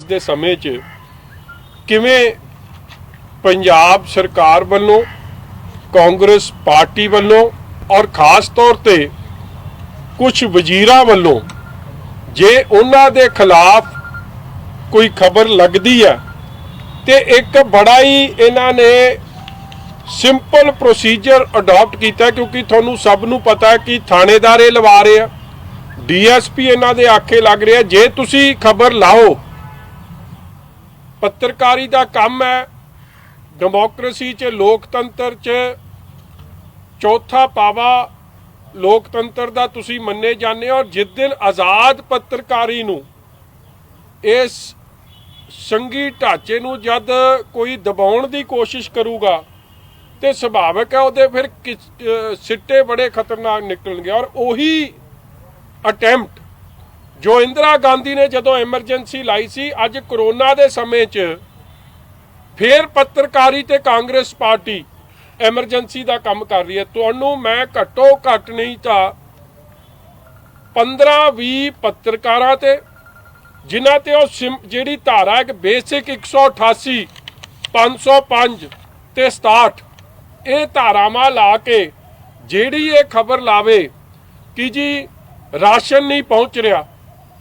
ਦੇ ਸਮੇਂ 'ਚ ਕਿਵੇਂ ਪੰਜਾਬ ਸਰਕਾਰ ਵੱਲੋਂ ਕਾਂਗਰਸ पार्टी ਵੱਲੋਂ और खास तौर पे कुछ वजीरां ਵੱਲੋਂ जे उन्हां दे खिलाफ कोई खबर लगती है तो एक बड़ा ही इन्हां ने सिंपल प्रोसीजर अडॉप्ट किया, क्योंकि तुहानूं सब नूं पता है कि थाणेदार ये लवा रहे हैं, DSP इन्हां दे आखे लग रहे हैं। जे तुसीं खबर लाओ, पत्रकारी दा काम है, डेमोक्रेसी च लोकतंत्र च चौथा पावा लोकतंत्र दा तुसीं मन्ने जाने। और जिस दिन आज़ाद पत्रकारी नूं इस संघी ढांचे नूं जद कोई दबाउण दी कोशिश करूगा तो सुभाविक है उहदे फिर सिट्टे बड़े खतरनाक निकलणगे। और उही अटैम्प्ट जो इंदिरा गांधी ने जदों एमरजेंसी लाई सी, अज करोना दे समय च फिर पत्रकारी ते कांग्रेस पार्टी एमरजेंसी का काम कर रही है। तुहानूं मैं घट्टो घट नहीं तो 15-20 पत्रकारां ते जिन्हां ते जिहड़ी धारा है बेसिक 188, 505 ते 67 ये धारावां ला के जिहड़ी ये खबर लावे कि जी राशन नहीं पहुँच रहा।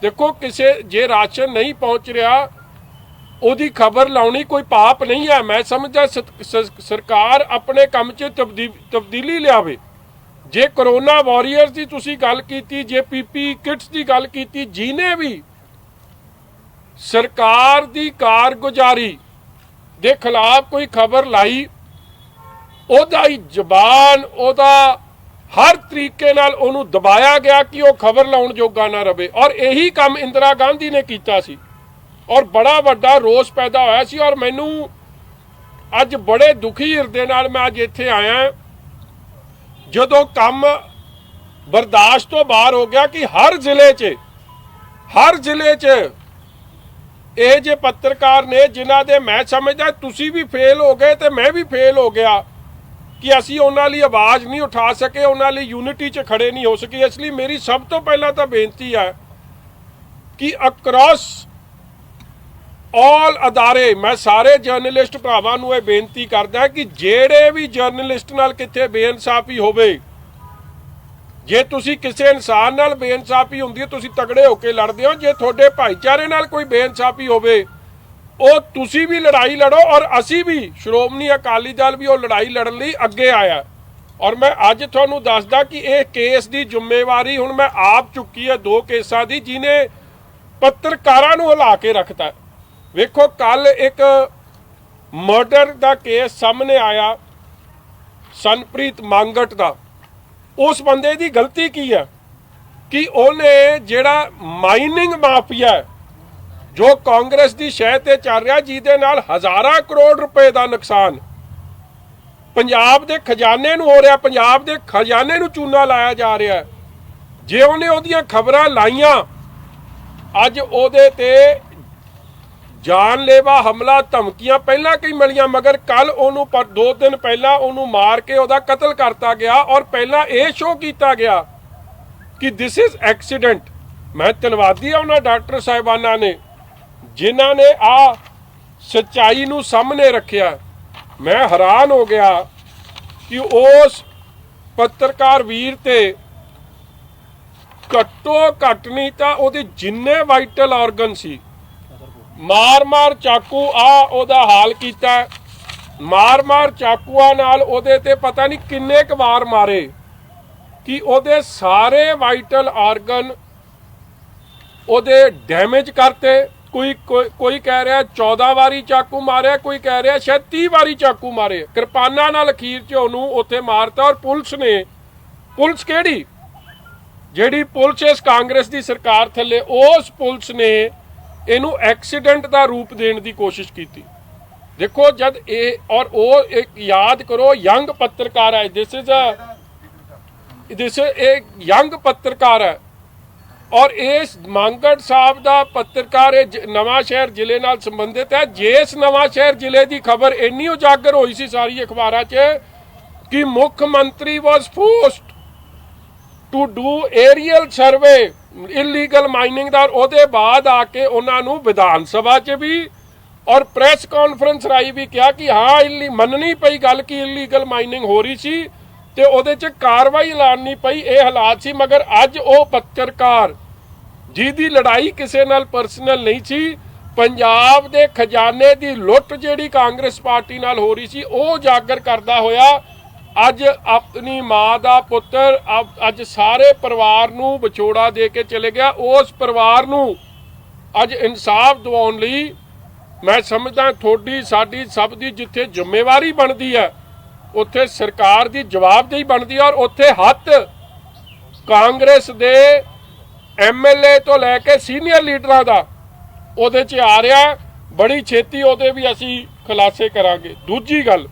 देखो किसे जे राशन नहीं पहुँच रहा ਉਹਦੀ खबर लाउनी कोई पाप नहीं है। मैं समझदा सरकार अपने काम च तब्दीली लियावे। जे करोना वॉरीयर्स की तुसी गल कीती, जे PP किट्स की गल कीती, जिन्हें भी सरकार की कारगुजारी के खिलाफ कोई खबर लाई, ओदा ही जबान ओदा हर तरीके नाल ओनू दबाया गया कि वह खबर लाउण जोगा ना रहे। और यही काम इंदिरा गांधी ने कीता सी और बड़ा वड्डा रोस पैदा होया सी। और मैनू अज बड़े दुखी हिरदे नाल मैं अज इत्थे आया जदों काम बर्दाश्त तो बाहर हो गया कि हर जिले च ये जे पत्रकार ने जिन्हां दे मैं समझदा तुसी भी फेल हो गए तो मैं भी फेल हो गया कि असी उन्हां लई आवाज़ नहीं उठा सके, उन्हां लई यूनिटी च खड़े नहीं हो सके। इसलिए मेरी सब तो पहला तो बेनती है कि अक्रॉस ऑल अदारे मैं सारे जर्नलिस्ट भरावां नूं ये बेनती करदा कि जेड़े भी जर्नलिस्ट नाल किथे बेइंसाफी होवे, जे तुसी किसी इंसान नाल बेइंसाफी हुंदी है तुसी तगड़े होके लड़दे हो, जे तुहाडे भाईचारे नाल कोई बेइंसाफी होवे ਉਹ ਤੁਸੀਂ भी लड़ाई लड़ो। और असी भी श्रोमणी अकाली दल भी वो लड़ाई लड़न लई अगे आया। और मैं अज तुहानूं दसदा कि यह केस की जिम्मेवारी हुण मैं आप चुकी है 2 केसां की जिन्हें पत्रकारां नूं हिला के रखता। वेखो कल एक मर्डर का केस सामने आया सनप्रीत मांगट का। उस बंदे की गलती की है कि उन्हें जिहड़ा माइनिंग माफिया है जो कांग्रेस की शह ते चल रहा, जिहदे नाल हज़ारां करोड़ रुपए का नुकसान पंजाब के खजाने नूं हो रहा, पंजाब के खजाने नूं चूना लाया जा रहा है। जे उन्हें उहदियां खबरां लाइयां, अज उहदे ते जानलेवा हमला धमकियां पहला कई मिलियां, मगर कल उन्होंने 2 दिन पहला उन्होंने मार के उहदा कतल करता गया। और पहला यह शो किया गया कि दिस इज एक्सीडेंट। मैं धन्नवादी हाँ उन्होंने डॉक्टर साहिबाना ने जिन्हों ने आ सच्चाई नूं सामने रखिया। मैं हैरान हो गया कि उस पत्रकार वीर ते घट्टो घट नहीं तो उहदे जिन्ने वाइटल ऑर्गन सी मार मार चाकू ओदा हाल किया। मार मार चाकूआ नाल ओदे ते पता नहीं किन्ने क वार मारे कि ओदे सारे वाइटल ऑर्गन ओदे डैमेज करते। कोई कह रहा 14 वारी चाकू मारे, कोई कह रहा शायद 30 वारी चाकू मारे। किरपाना नाल अखीर च ओनू उत्थे मारता। और पुलिस केड़ी जिहड़ी पुलिस इस कांग्रेस की सरकार थले, उस पुलिस ने इनू एक्सीडेंट का रूप देने की कोशिश की। देखो जब ये और वो एक याद करो यंग पत्रकार है, दिस एक यंग पत्रकार है। और इस मांगट साहब का पत्रकार नवांशहर जिले नाल संबंधित है। जिस नवांशहर जिले की खबर इन्नी उजागर हुई सी सारी अखबारां च कि मुख्यमंत्री was forced to do aerial survey illegal mining ਦਾ। ਉਹਦੇ ਬਾਅਦ ਆ ਕੇ ਉਹਨਾਂ ਨੂੰ ਵਿਧਾਨ ਸਭਾ 'ਚ ਵੀ ਔਰ ਪ੍ਰੈਸ ਕਾਨਫਰੰਸ ਰਾਹੀਂ ਵੀ ਕਿਹਾ ਕਿ ਹਾਂ ਮੰਨਣੀ ਪਈ ਗੱਲ ਕਿ ਇਲੀਗਲ ਮਾਈਨਿੰਗ ਹੋ ਰਹੀ ਸੀ ਤੇ ਉਹਦੇ 'ਚ ਕਾਰਵਾਈ ਐਲਾਨਣੀ ਪਈ। ਇਹ ਹਾਲਾਤ ਸੀ। ਮਗਰ ਅੱਜ ਉਹ ਪੱਤਰਕਾਰ ਜਿਹਦੀ ਲੜਾਈ ਕਿਸੇ ਨਾਲ ਪਰਸਨਲ ਨਹੀਂ ਸੀ, ਪੰਜਾਬ ਦੇ ਖਜ਼ਾਨੇ ਦੀ ਲੁੱਟ ਜਿਹੜੀ ਕਾਂਗਰਸ ਪਾਰਟੀ ਨਾਲ ਹੋ ਰਹੀ ਸੀ ਉਹ ਉਜਾਗਰ ਕਰਦਾ ਹੋਇਆ ਅੱਜ ਆਪਣੀ ਮਾਂ ਦਾ ਪੁੱਤਰ ਅੱਜ ਸਾਰੇ ਪਰਿਵਾਰ ਨੂੰ ਵਿਛੋੜਾ ਦੇ ਕੇ ਚਲੇ ਗਿਆ। ਉਸ ਪਰਿਵਾਰ ਨੂੰ ਅੱਜ ਇਨਸਾਫ ਦਿਵਾਉਣ ਲਈ ਮੈਂ ਸਮਝਦਾ ਤੁਹਾਡੀ ਸਾਡੀ ਸਭ ਦੀ ਜਿੱਥੇ ਜ਼ਿੰਮੇਵਾਰੀ ਬਣਦੀ ਹੈ ਉੱਥੇ ਸਰਕਾਰ ਦੀ ਜਵਾਬਦੇਹੀ ਬਣਦੀ ਹੈ। ਔਰ ਉੱਥੇ ਹੱਥ ਕਾਂਗਰਸ ਦੇ MLA ਤੋਂ ਲੈ ਕੇ ਸੀਨੀਅਰ ਲੀਡਰਾਂ ਦਾ ਉਹਦੇ 'ਚ ਆ ਰਿਹਾ। ਬੜੀ ਛੇਤੀ ਉਹਦੇ ਵੀ ਅਸੀਂ ਖੁਲਾਸੇ ਕਰਾਂਗੇ। ਦੂਜੀ ਗੱਲ,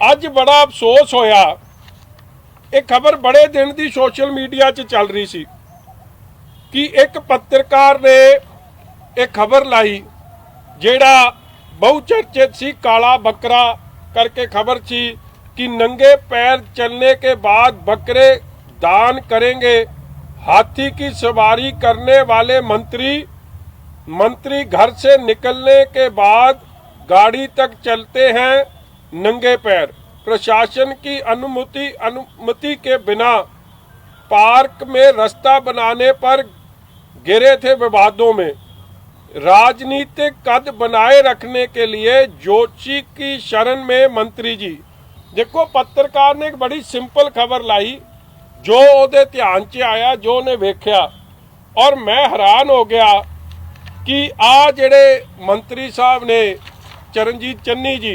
ਅੱਜ ਬੜਾ ਅਫਸੋਸ ਹੋਇਆ, ਇਹ ਖਬਰ ਬੜੇ ਦਿਨ ਦੀ ਸੋਸ਼ਲ ਮੀਡੀਆ 'ਚ ਚੱਲ ਰਹੀ ਸੀ ਕਿ ਇੱਕ ਪੱਤਰਕਾਰ ਨੇ ਇਹ ਖਬਰ ਲਾਈ ਜਿਹੜਾ ਬਹੁ ਚਰਚਿਤ ਸੀ, ਕਾਲਾ ਬੱਕਰਾ करके खबर थी कि नंगे पैर चलने के बाद बकरे दान करेंगे। हाथी की सवारी करने वाले मंत्री घर से निकलने के बाद गाड़ी तक चलते हैं नंगे पैर। प्रशासन की अनुमति के बिना पार्क में रास्ता बनाने पर गिरे थे विवादों में। राजनीतिक कद बनाए रखने के लिए जोशी की शरण में मंत्री जी। देखो पत्रकार ने एक बड़ी सिंपल खबर लाई जो ਉਹਦੇ ਧਿਆਨ 'ਚ ਆਇਆ, ਜੋ ਉਹਨੇ ਵੇਖਿਆ ਔਰ ਮੈਂ ਹੈਰਾਨ ਹੋ ਗਿਆ ਕਿ ਆ ਜਿਹੜੇ ਮੰਤਰੀ ਸਾਹਿਬ ਨੇ ਚਰਨਜੀਤ ਚੰਨੀ ਜੀ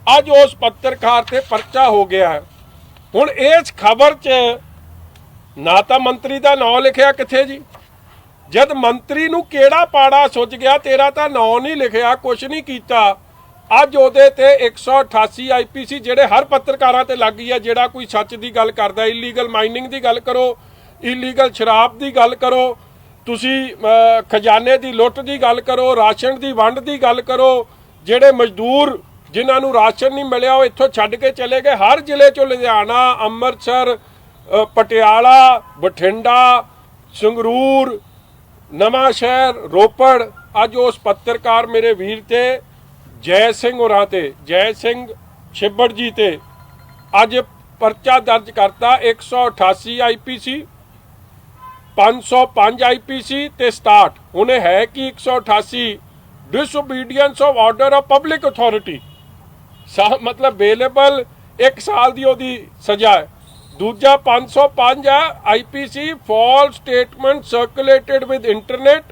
ਅੱਜ ਉਸ ਪੱਤਰਕਾਰ ਤੇ ਪਰਚਾ ਹੋ ਗਿਆ ਹੈ। ਹੁਣ ਇਸ ਖਬਰ 'ਚ ਨਾ ਤਾਂ ਮੰਤਰੀ ਦਾ ਨਾਂ ਲਿਖਿਆ ਕਿੱਥੇ ਜੀ, जद मंत्री नूं केड़ा पाड़ा सुझ गया, तेरा तो नाम नहीं लिखिया, कुछ नहीं किया। अज उहदे ते 188 IPC जेड़े हर पत्रकारां ते लग गई है। जेड़ा कोई सच की गल करदा, इलीगल माइनिंग की गल करो, इलीगल शराब की गल करो, तुसी खजाने की लुट की गल करो, राशन की वंड की गल करो, जेड़े मजदूर जिन्हां नूं राशन नहीं मिलिया वो इत्थों छड्ड के चले गए। हर जिले चों लुधियाना, अंमृतसर, पटियाला, बठिंडा, संगरूर, नवां शहर, रोपड़। अज उस पत्रकार मेरे वीर ते जय सिंह होरां ते, जय सिंह छिब्बड़ जी ते अज परचा दर्ज करता। 188 IPC, 505 IPC ते 67 हुणे है कि 188 disobedience of order of public authority, मतलब बेलेबल 1 साल की ओदी सजा है। दूजा 505 है IPC false statement circulated with internet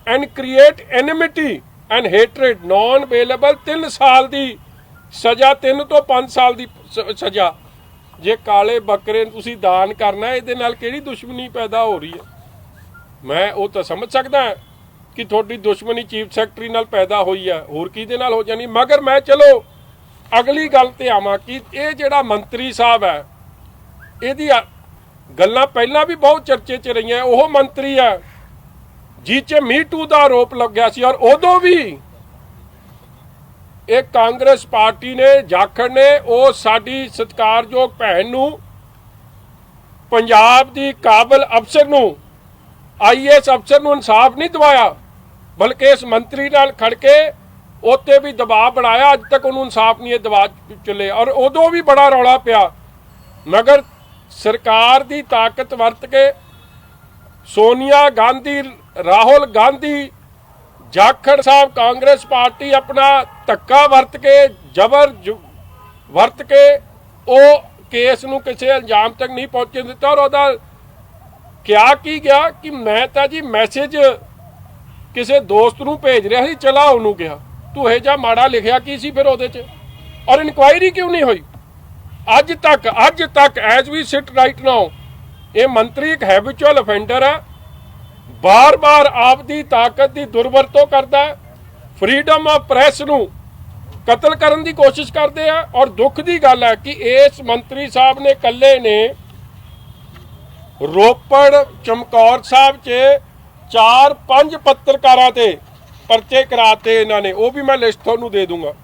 and create enmity and hatred, non available 3 साल की सजा, 3 ਤੋਂ 5 साल की सजा। जे काले बकरे तुसी दान करना है, ये किहड़ी दुश्मनी पैदा हो रही है। मैं वो तो समझ सकता कि थोड़ी दुश्मनी चीफ सैकटरी नाल पैदा हुई है, होर किहदे नाल हो जानी। मगर मैं चलो अगली गल ते आवां कि ये जिहड़ा मंत्री साहब है ਇਹਦੀ ਗੱਲਾਂ ਪਹਿਲਾਂ ਵੀ ਬਹੁਤ ਚਰਚੇ 'ਚ ਰਹੀਆਂ। ਉਹ ਮੰਤਰੀ ਹੈ ਜਿਹ 'ਚ ਮੀ ਟੂ ਦਾ ਆਰੋਪ ਲੱਗਿਆ ਸੀ ਔਰ ਉਦੋਂ ਵੀ ਇਹ ਕਾਂਗਰਸ ਪਾਰਟੀ ਨੇ, ਜਾਖੜ ਨੇ ਉਹ ਸਾਡੀ ਸਤਿਕਾਰਯੋਗ ਭੈਣ ਨੂੰ, ਪੰਜਾਬ ਦੀ ਕਾਬਲ ਅਫਸਰ ਨੂੰ, IAS ਅਫਸਰ ਨੂੰ ਇਨਸਾਫ ਨਹੀਂ ਦਿਵਾਇਆ, ਬਲਕਿ ਇਸ ਮੰਤਰੀ ਨਾਲ ਖੜ ਕੇ ਉੱਤੇ ਵੀ ਦਬਾਅ ਬਣਾਇਆ। ਅੱਜ ਤੱਕ ਉਹਨੂੰ ਇਨਸਾਫ ਨਹੀਂ ਦਵਾ ਚੱਲੇ ਔਰ ਉਦੋਂ ਵੀ ਬੜਾ ਰੌਲਾ ਪਿਆ। मगर सरकार की ताकत वरत के सोनिया गांधी, राहुल गांधी, जाखड़ साहब, कांग्रेस पार्टी अपना धक्का वरत के, जबर वरत के वो केस नूं किसी अंजाम तक नहीं पहुँचने दिता। और उहदा क्या की गया कि मैं तो जी मैसेज किसी दोस्त नूं भेज रहा सी, चला उन्होंने कहा तू यह जा माड़ा लिखिया की सी फिर उहदे च, और इनक्वायरी क्यों नहीं हुई अज तक as we sit right now. ये मंत्री एक हैबिचुअल ऑफेंडर है, बार बार आपकी ताकत की दुरवरतों करता है, फ्रीडम ऑफ प्रैस नूं कतल करने की कोशिश करते हैं। और दुख की गल है कि इस मंत्री साहब ने कल्ले ने रोपड़, चमकौर साहब च 4-5 पत्रकारां ते परचे कराते इन्होंने, वो भी मैं लिस्ट तुहानूं दे दूंगा।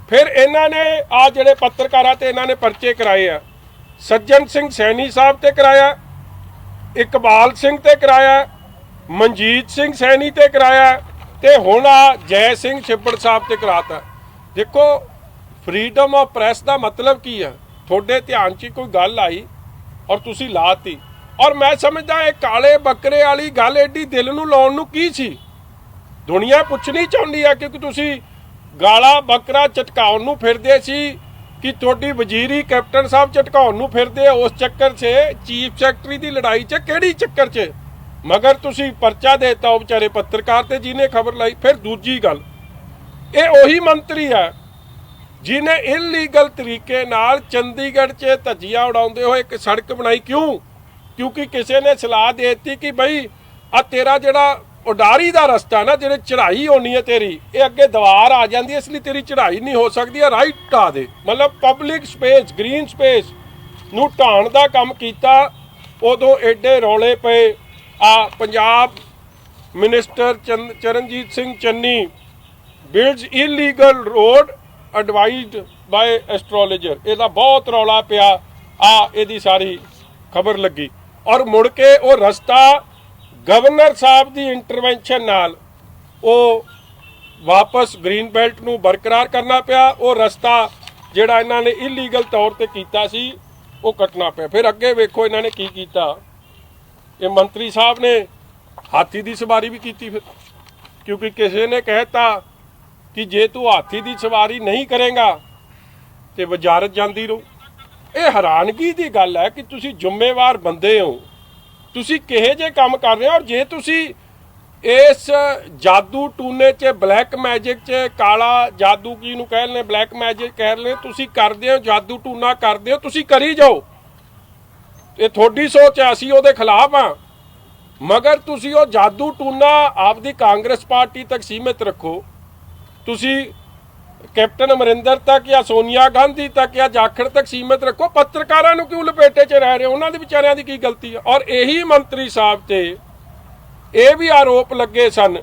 फिर इन्होंने आ जिहड़े पत्रकारां ते इन्होंने परचे कराए आ, ਸੱਜਣ ਸਿੰਘ ਸੈਣੀ ਸਾਹਿਬ ਤੇ ਕਰਾਇਆ, ਇਕਬਾਲ ਸਿੰਘ ਤੇ ਕਰਾਇਆ, ਮਨਜੀਤ ਸਿੰਘ ਸੈਣੀ ਤੇ ਕਰਾਇਆ, ਤੇ ਹੁਣ ਆ ਜੈ ਸਿੰਘ ਛਿੱਬੜ ਸਾਹਿਬ ਤੇ ਕਰਾਤਾ। ਦੇਖੋ ਫਰੀडम ਆਫ ਪ੍ਰੈਸ ਦਾ ਮਤਲਬ ਕੀ ਹੈ? ਤੁਹਾਡੇ ਧਿਆਨ 'ਚ ਕੋਈ ਗੱਲ ਆਈ ਔਰ ਤੁਸੀਂ ਲਾਤੀ, ਔਰ ਮੈਂ ਸਮਝਦਾ ਇਹ ਕਾਲੇ ਬੱਕਰੇ ਵਾਲੀ ਗੱਲ ਐਡੀ ਦਿਲ ਨੂੰ ਲਾਉਣ ਨੂੰ ਕੀ ਸੀ? ਦੁਨੀਆ ਪੁੱਛਣੀ ਚਾਹੁੰਦੀ ਆ ਕਿਉਂਕਿ ਤੁਸੀਂ ਗਾਲਾ ਬੱਕਰਾ ਝਟਕਾਉਣ ਨੂੰ ਫਿਰਦੇ ਸੀ ਕਿ ਤੁਹਾਡੀ ਵਜ਼ੀਰੀ ਕੈਪਟਨ ਸਾਹਿਬ ਝਟਕਾਉਣ ਨੂੰ ਫਿਰਦੇ, ਉਸ ਚੱਕਰ 'ਚ ਚੀਫ ਸੈਕਟਰੀ ਦੀ ਲੜਾਈ 'ਚ ਕਿਹੜੀ ਚੱਕਰ 'ਚ ਮਗਰ ਤੁਸੀਂ ਪਰਚਾ ਦੇਤਾ ਉਹ ਵਿਚਾਰੇ ਪੱਤਰਕਾਰ ਤੇ ਜਿਹਨੇ ਖਬਰ ਲਾਈ। ਫਿਰ ਦੂਜੀ ਗੱਲ, ਇਹ ਉਹੀ ਮੰਤਰੀ ਹੈ ਜਿਹਨੇ ਇਲੀਗਲ ਤਰੀਕੇ ਨਾਲ ਚੰਡੀਗੜ੍ਹ 'ਚ ਧੱਜੀਆਂ ਉਡਾਉਂਦੇ ਹੋਏ ਇੱਕ ਸੜਕ ਬਣਾਈ। ਕਿਉਂ? ਕਿਉਂਕਿ ਕਿਸੇ ਨੇ ਸਲਾਹ ਦੇ ਦਿੱਤੀ ਕਿ ਬਈ ਆ ਤੇਰਾ ਜਿਹੜਾ ਉਡਾਰੀ ਦਾ ਰਸਤਾ ਨਾ, ਜਿਹੜੇ ਚੜ੍ਹਾਈ ਹੋਣੀ ਹੈ ਤੇਰੀ, ਇਹ ਅੱਗੇ ਦੀਵਾਰ ਆ ਜਾਂਦੀ ਹੈ, ਇਸ ਲਈ ਤੇਰੀ ਚੜ੍ਹਾਈ ਨਹੀਂ ਹੋ ਸਕਦੀ, ਆ ਰਾਈਟ ਢਾ ਦੇ। ਮਤਲਬ ਪਬਲਿਕ ਸਪੇਸ, ਗ੍ਰੀਨ ਸਪੇਸ ਨੂੰ ਢਾਣ ਦਾ ਕੰਮ ਕੀਤਾ। ਉਦੋਂ ਐਡੇ ਰੌਲੇ ਪਏ। ਆ Punjab minister Charanjit Singh Channi builds illegal road advised by astrologer, ਇਹਦਾ ਬਹੁਤ ਰੌਲਾ ਪਿਆ। ਆ ਇਹਦੀ ਸਾਰੀ ਖਬਰ ਲੱਗੀ ਔਰ ਮੁੜ ਕੇ ਉਹ ਰਸਤਾ ਗਵਰਨਰ ਸਾਹਿਬ ਦੀ ਇੰਟਰਵੈਂਸ਼ਨ ਨਾਲ ਉਹ ਵਾਪਸ ਗ੍ਰੀਨ ਬੈਲਟ ਨੂੰ ਬਰਕਰਾਰ ਕਰਨਾ ਪਿਆ। ਉਹ ਰਸਤਾ ਜਿਹੜਾ ਇਹਨਾਂ ਨੇ ਇਲੀਗਲ ਤੌਰ ਤੇ ਕੀਤਾ ਸੀ ਉਹ ਕੱਟਣਾ ਪਿਆ। ਫਿਰ ਅੱਗੇ ਵੇਖੋ ਇਹਨਾਂ ਨੇ ਕੀ ਕੀਤਾ। ਇਹ ਮੰਤਰੀ ਸਾਹਿਬ ਨੇ ਹਾਥੀ ਦੀ ਸਵਾਰੀ ਵੀ ਕੀਤੀ ਫਿਰ, ਕਿਉਂਕਿ ਕਿਸੇ ਨੇ ਕਹਿਤਾ ਕਿ ਜੇ ਤੂੰ ਹਾਥੀ ਦੀ ਸਵਾਰੀ ਨਹੀਂ ਕਰੇਗਾ ਤੇ ਵਜ਼ਾਰਤ ਜਾਂਦੀ ਰਹੂ। ਇਹ ਹੈਰਾਨਗੀ ਦੀ ਗੱਲ ਹੈ ਕਿ ਤੁਸੀਂ ਜ਼ਿੰਮੇਵਾਰ ਬੰਦੇ ਹੋ, ਤੁਸੀਂ ਕਿਹੇ ਜੇ ਕੰਮ ਕਰ ਰਹੇ ਹੋ। ਔਰ ਜੇ ਤੁਸੀਂ ਇਸ ਜਾਦੂ ਟੂਨੇ 'ਚ, ਬਲੈਕ ਮੈਜਿਕ 'ਚ, ਕਾਲਾ ਜਾਦੂ ਕੀ ਨੂੰ ਕਹਿ ਲੈਣੇ, ਬਲੈਕ ਮੈਜਿਕ ਕਹਿ ਲੈਣੇ, ਤੁਸੀਂ ਕਰਦੇ ਹੋ, ਜਾਦੂ ਟੂਨਾ ਕਰਦੇ ਹੋ, ਤੁਸੀਂ ਕਰੀ ਜਾਓ। ਇਹ ਤੁਹਾਡੀ ਸੋਚ ਹੈ, ਅਸੀਂ ਉਹਦੇ ਖਿਲਾਫ ਹਾਂ, ਮਗਰ ਤੁਸੀਂ ਉਹ ਜਾਦੂ ਟੂਨਾ ਆਪਦੀ ਕਾਂਗਰਸ ਪਾਰਟੀ ਤੱਕ ਸੀਮਿਤ ਰੱਖੋ। ਤੁਸੀਂ ਕੈਪਟਨ ਅਮਰਿੰਦਰ ਤੱਕ ਜਾਂ ਸੋਨੀਆ ਗਾਂਧੀ ਤੱਕ ਜਾਂ ਜਾਖੜ ਤੱਕ ਸੀਮਿਤ ਰੱਖੋ। ਪੱਤਰਕਾਰਾਂ ਨੂੰ ਕਿਉਂ ਲਪੇਟੇ 'ਚ ਰਹਿ ਰਹੇ ਹੋ? ਉਹਨਾਂ ਦੇ ਵਿਚਾਰਿਆਂ ਦੀ ਕੀ ਗਲਤੀ ਹੈ? ਔਰ ਇਹੀ ਮੰਤਰੀ ਸਾਹਿਬ ਤੇ ਇਹ ਵੀ ਆਰੋਪ ਲੱਗੇ ਸਨ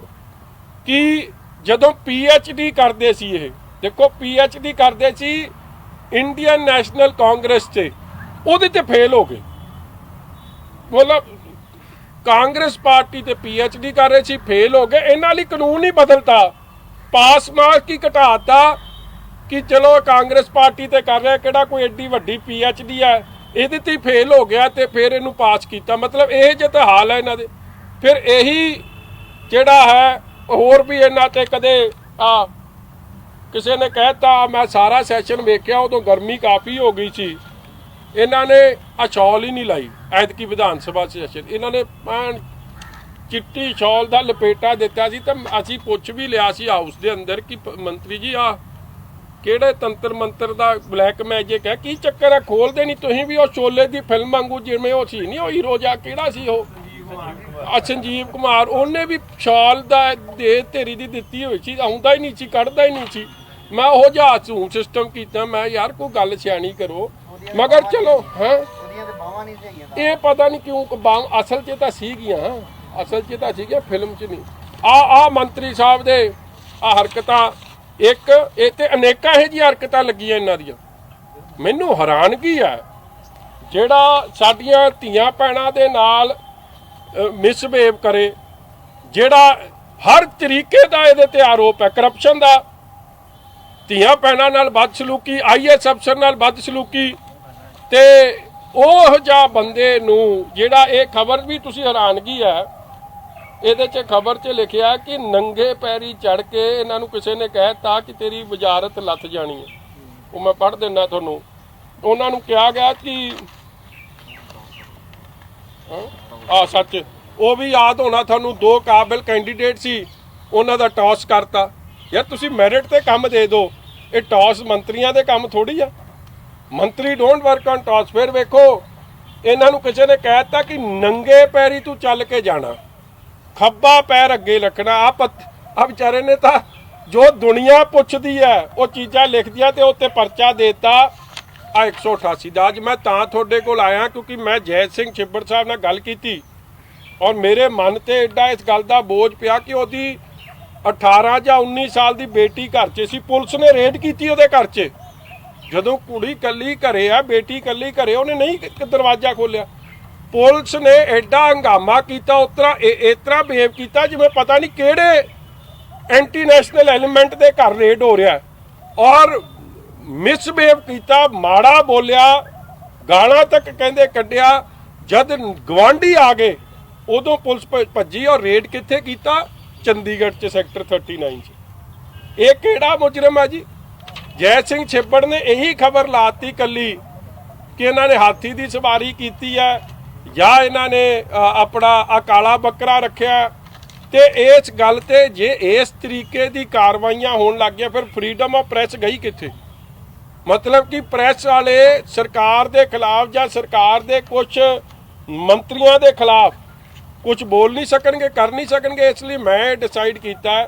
ਕਿ ਜਦੋਂ PhD ਕਰਦੇ ਸੀ, ਇਹ ਦੇਖੋ PhD ਕਰਦੇ ਸੀ ਇੰਡੀਅਨ ਨੈਸ਼ਨਲ ਕਾਂਗਰਸ 'ਚ, ਉਹਦੇ ਤੇ ਫੇਲ ਹੋ ਗਏ। ਮਤਲਬ ਕਾਂਗਰਸ ਪਾਰਟੀ ਤੇ PhD ਕਰ ਰਹੇ ਸੀ, ਫੇਲ ਹੋ ਗਏ। ਇਹਨਾਂ ਲਈ ਕਾਨੂੰਨ ਹੀ ਬਦਲਤਾ, ਪਾਸ ਮਾਰਕ ਹੀ ਘਟਾਤਾ ਕਿ ਚਲੋ ਕਾਂਗਰਸ ਪਾਰਟੀ ਤੇ ਕਰ ਰਿਹਾ, ਕਿਹੜਾ ਕੋਈ ਐਡੀ ਵੱਡੀ PhD ਹੈ, ਇਹਦੇ ਤੇ ਫੇਲ ਹੋ ਗਿਆ ਤੇ ਫਿਰ ਇਹਨੂੰ ਪਾਸ ਕੀਤਾ। ਮਤਲਬ ਇਹ ਜਿਹੇ ਤਾਂ ਹਾਲ ਹੈ ਇਹਨਾਂ ਦੇ। ਫਿਰ ਇਹੀ ਜਿਹੜਾ ਹੈ ਹੋਰ ਵੀ ਇਹਨਾਂ ਤੇ ਕਦੇ ਕਿਸੇ ਨੇ ਕਹਿਤਾ, ਮੈਂ ਸਾਰਾ ਸੈਸ਼ਨ ਵੇਖਿਆ, ਉਦੋਂ ਗਰਮੀ ਕਾਫੀ ਹੋ ਗਈ ਸੀ, ਇਹਨਾਂ ਨੇ ਸ਼ਾਲ ਹੀ ਨਹੀਂ ਲਾਈ ਐਤਕੀ ਵਿਧਾਨ ਸਭਾ ਸੈਸ਼ਨ। ਇਹਨਾਂ ਨੇ ਚਿੱਟੀ ਸ਼ਾਲ ਦਾ ਲਪੇਟਾ ਦਿੱਤਾ ਸੀ। ਤਾਂ ਅਸੀਂ ਪੁੱਛ ਵੀ ਲਿਆ ਸੀ ਹਾਊਸ ਦੇ ਅੰਦਰ ਕਿ ਮੰਤਰੀ ਜੀ ਆ ਕਿਹੜੇ ਤੰਤਰ ਮੰਤਰ ਦਾ ਬਲੈਕ ਮੈਜਿਕ ਹੈ, ਕੀ ਚੱਕਰ ਹੈ, ਖੋਲਦੇ ਨਹੀਂ ਤੁਸੀਂ ਵੀ? ਉਹ ਸ਼ੋਲੇ ਦੀ ਫਿਲਮ ਵਾਂਗੂ ਜਿਵੇਂ ਉਹ ਸੀ ਨਹੀਂ, ਉਹ ਹੀਰੋ ਜਾ ਕਿਹੜਾ ਸੀ ਉਹ ਸੰਜੀਵ ਕੁਮਾਰ, ਉਹਨੇ ਵੀ ਸ਼ਾਲ ਦਾ ਦੇ ਤੇਰੀ ਦੀ ਦਿੱਤੀ ਹੋਈ ਸੀ, ਆਉਂਦਾ ਹੀ ਨਹੀਂ ਸੀ, ਕੱਢਦਾ ਹੀ ਨਹੀਂ ਸੀ। ਮੈਂ ਉਹ ਜਿਹਾ ਝੂਮ ਸਿਸਟਮ ਕੀਤਾ। ਮੈਂ ਯਾਰ ਕੋਈ ਗੱਲ ਸਿਆਣੀ ਕਰੋ। ਮਗਰ ਚਲੋ ਹੈ ਇਹ ਪਤਾ ਨਹੀਂ ਕਿਉਂ ਬਾਂਹ ਅਸਲ 'ਚ ਤਾਂ ਸੀਗੀਆਂ, ਅਸਲ 'ਚ ਤਾਂ ਸੀਗੀਆਂ, ਫਿਲਮ 'ਚ ਨਹੀਂ। ਆ ਮੰਤਰੀ ਸਾਹਿਬ ਦੇ ਆ ਹਰਕਤਾਂ, ਇੱਕ ਇਹ ਤੇ ਅਨੇਕਾਂ ਇਹੋ ਜਿਹੀਆਂ ਹਰਕਤਾਂ ਲੱਗੀਆਂ ਇਹਨਾਂ ਦੀਆਂ। ਮੈਨੂੰ ਹੈਰਾਨਗੀ ਹੈ ਜਿਹੜਾ ਸਾਡੀਆਂ ਧੀਆਂ ਭੈਣਾਂ ਦੇ ਨਾਲ ਮਿਸਬਿਹੇਵ ਕਰੇ, ਜਿਹੜਾ ਹਰ ਤਰੀਕੇ ਦਾ ਇਹਦੇ ਤੇ ਆਰੋਪ ਹੈ ਕਰਪਸ਼ਨ ਦਾ, ਧੀਆਂ ਭੈਣਾਂ ਨਾਲ ਬਦਸਲੂਕੀ, IAS ਅਫਸਰ ਨਾਲ ਬਦਸਲੂਕੀ, ਤੇ ਉਹ ਜਿਹਾ ਬੰਦੇ ਨੂੰ ਜਿਹੜਾ ਇਹ ਖਬਰ ਵੀ ਤੁਸੀਂ ਹੈਰਾਨਗੀ ਹੈ ਇਹਦੇ 'ਚ ਖਬਰ 'ਚ ਲਿਖਿਆ ਕਿ ਨੰਗੇ ਪੈਰੀ ਚੜ ਕੇ ਇਹਨਾਂ ਨੂੰ ਕਿਸੇ ਨੇ ਕਹਿਤਾ ਕਿ ਤੇਰੀ ਵਜ਼ਾਰਤ ਲੱਥ ਜਾਣੀ ਹੈ। ਉਹ ਮੈਂ ਪੜ੍ਹ ਦਿੰਦਾ ਤੁਹਾਨੂੰ। ਉਹਨਾਂ ਨੂੰ ਕਿਹਾ ਗਿਆ ਕਿ ਸੱਚ ਉਹ ਵੀ ਯਾਦ ਹੋਣਾ ਤੁਹਾਨੂੰ, 2 ਕਾਬਿਲ ਕੈਂਡੀਡੇਟ ਸੀ, ਉਹਨਾਂ ਦਾ ਟੌਸ ਕਰਤਾ। ਯਾਰ ਤੁਸੀਂ ਮੈਰਿਟ ਤੇ ਕੰਮ ਦੇ ਦਿਓ, ਇਹ ਟੌਸ ਮੰਤਰੀਆਂ ਦੇ ਕੰਮ ਥੋੜੀ ਆ। ਮੰਤਰੀ ਡੋਂਟ ਵਰਕ ਔਨ ਟੌਸ। ਫਿਰ ਵੇਖੋ ਇਹਨਾਂ ਨੂੰ ਕਿਸੇ ਨੇ ਕਹਿ ਦਿੱਤਾ ਕਿ ਨੰਗੇ ਪੈਰੀ ਤੂੰ ਚੱਲ ਕੇ ਜਾਣਾ, ਖੱਬਾ ਪੈਰ ਅੱਗੇ ਰੱਖਣਾ। ਆ ਵਿਚਾਰੇ ਨੇ ਤਾਂ ਜੋ ਦੁਨੀਆ ਪੁੱਛਦੀ ਹੈ ਉਹ ਚੀਜ਼ਾਂ ਲਿਖਦੀਆਂ ਤੇ ਉੱਤੇ ਪਰਚਾ ਦੇਤਾ ਆ 188 ਦਾ। ਅੱਜ ਮੈਂ ਤਾਂ ਤੁਹਾਡੇ ਕੋਲ ਆਇਆ ਕਿਉਂਕਿ ਮੈਂ ਜੈ ਸਿੰਘ ਛਿੱਬੜ ਸਾਹਿਬ ਨਾਲ ਗੱਲ ਕੀਤੀ ਔਰ ਮੇਰੇ ਮਨ ਤੇ ਐਡਾ ਇਸ ਗੱਲ ਦਾ ਬੋਝ ਪਿਆ ਕਿ ਉਹਦੀ 18 ਜਾਂ 19 ਸਾਲ ਦੀ ਬੇਟੀ ਘਰ 'ਚ ਸੀ, ਪੁਲਿਸ ਨੇ ਰੇਡ ਕੀਤੀ ਉਹਦੇ ਘਰ 'ਚ। ਜਦੋਂ ਕੁੜੀ ਕੱਲੀ ਘਰੇ ਆ, ਬੇਟੀ ਕੱਲੀ ਘਰੇ, ਉਹਨੇ ਨਹੀਂ ਦਰਵਾਜ਼ਾ ਖੋਲਿਆ। ਪੁਲਿਸ ਨੇ ਐਡਾ ਹੰਗਾਮਾ ਕੀਤਾ, ਇਸ ਤਰ੍ਹਾਂ ਬਿਹੇਵ ਕੀਤਾ ਜਿਵੇਂ ਪਤਾ ਨਹੀਂ ਕਿਹੜੇ ਐਂਟੀ ਨੈਸ਼ਨਲ ਐਲੀਮੈਂਟ ਦੇ ਘਰ ਰੇਡ ਹੋ ਰਿਹਾ, ਔਰ ਮਿਸਬਿਹੇਵ ਕੀਤਾ, ਮਾੜਾ ਬੋਲਿਆ, ਗਾਲਾਂ ਤੱਕ ਕਹਿੰਦੇ ਕੱਢਿਆ। ਜਦ ਗਵਾਂਢੀ ਆ ਗਏ ਉਦੋਂ ਪੁਲਿਸ ਭੱਜੀ, ਔਰ ਰੇਡ ਕਿੱਥੇ ਕੀਤਾ? ਚੰਡੀਗੜ੍ਹ 'ਚ ਸੈਕਟਰ 39 'ਚ। ਇਹ ਕਿਹੜਾ ਮੁਜਰਮ ਹੈ ਜੀ? ਜੈ ਸਿੰਘ ਛਿੱਬੜ ਨੇ ਇਹੀ ਖਬਰ ਲਾਤੀ ਕੱਲੀ ਕਿ ਇਹਨਾਂ ਨੇ ਹਾਥੀ ਦੀ ਸਵਾਰੀ ਕੀਤੀ ਹੈ ਜਾਂ ਇਹਨਾਂ ਨੇ ਆਪਣਾ ਆ ਕਾਲਾ ਬੱਕਰਾ ਰੱਖਿਆ। ਤੇ ਇਸ ਗੱਲ ਤੇ ਜੇ ਇਸ ਤਰੀਕੇ ਦੀ ਕਾਰਵਾਈਆਂ ਹੋਣ ਲੱਗ ਗਈਆਂ, ਫਿਰ ਫਰੀडम ਆਫ ਪ੍ਰੈਸ ਗਈ ਕਿੱਥੇ? मतलब कि ਪ੍ਰੈਸ ਵਾਲੇ ਸਰਕਾਰ ਦੇ ਖਿਲਾਫ ਜਾਂ ਸਰਕਾਰ ਦੇ ਕੁਝ ਮੰਤਰੀਆਂ ਦੇ ਖਿਲਾਫ ਕੁਝ ਬੋਲ ਨਹੀਂ ਸਕਣਗੇ, ਕਰ ਨਹੀਂ ਸਕਣਗੇ। ਇਸ ਲਈ ਮੈਂ ਡਿਸਾਈਡ ਕੀਤਾ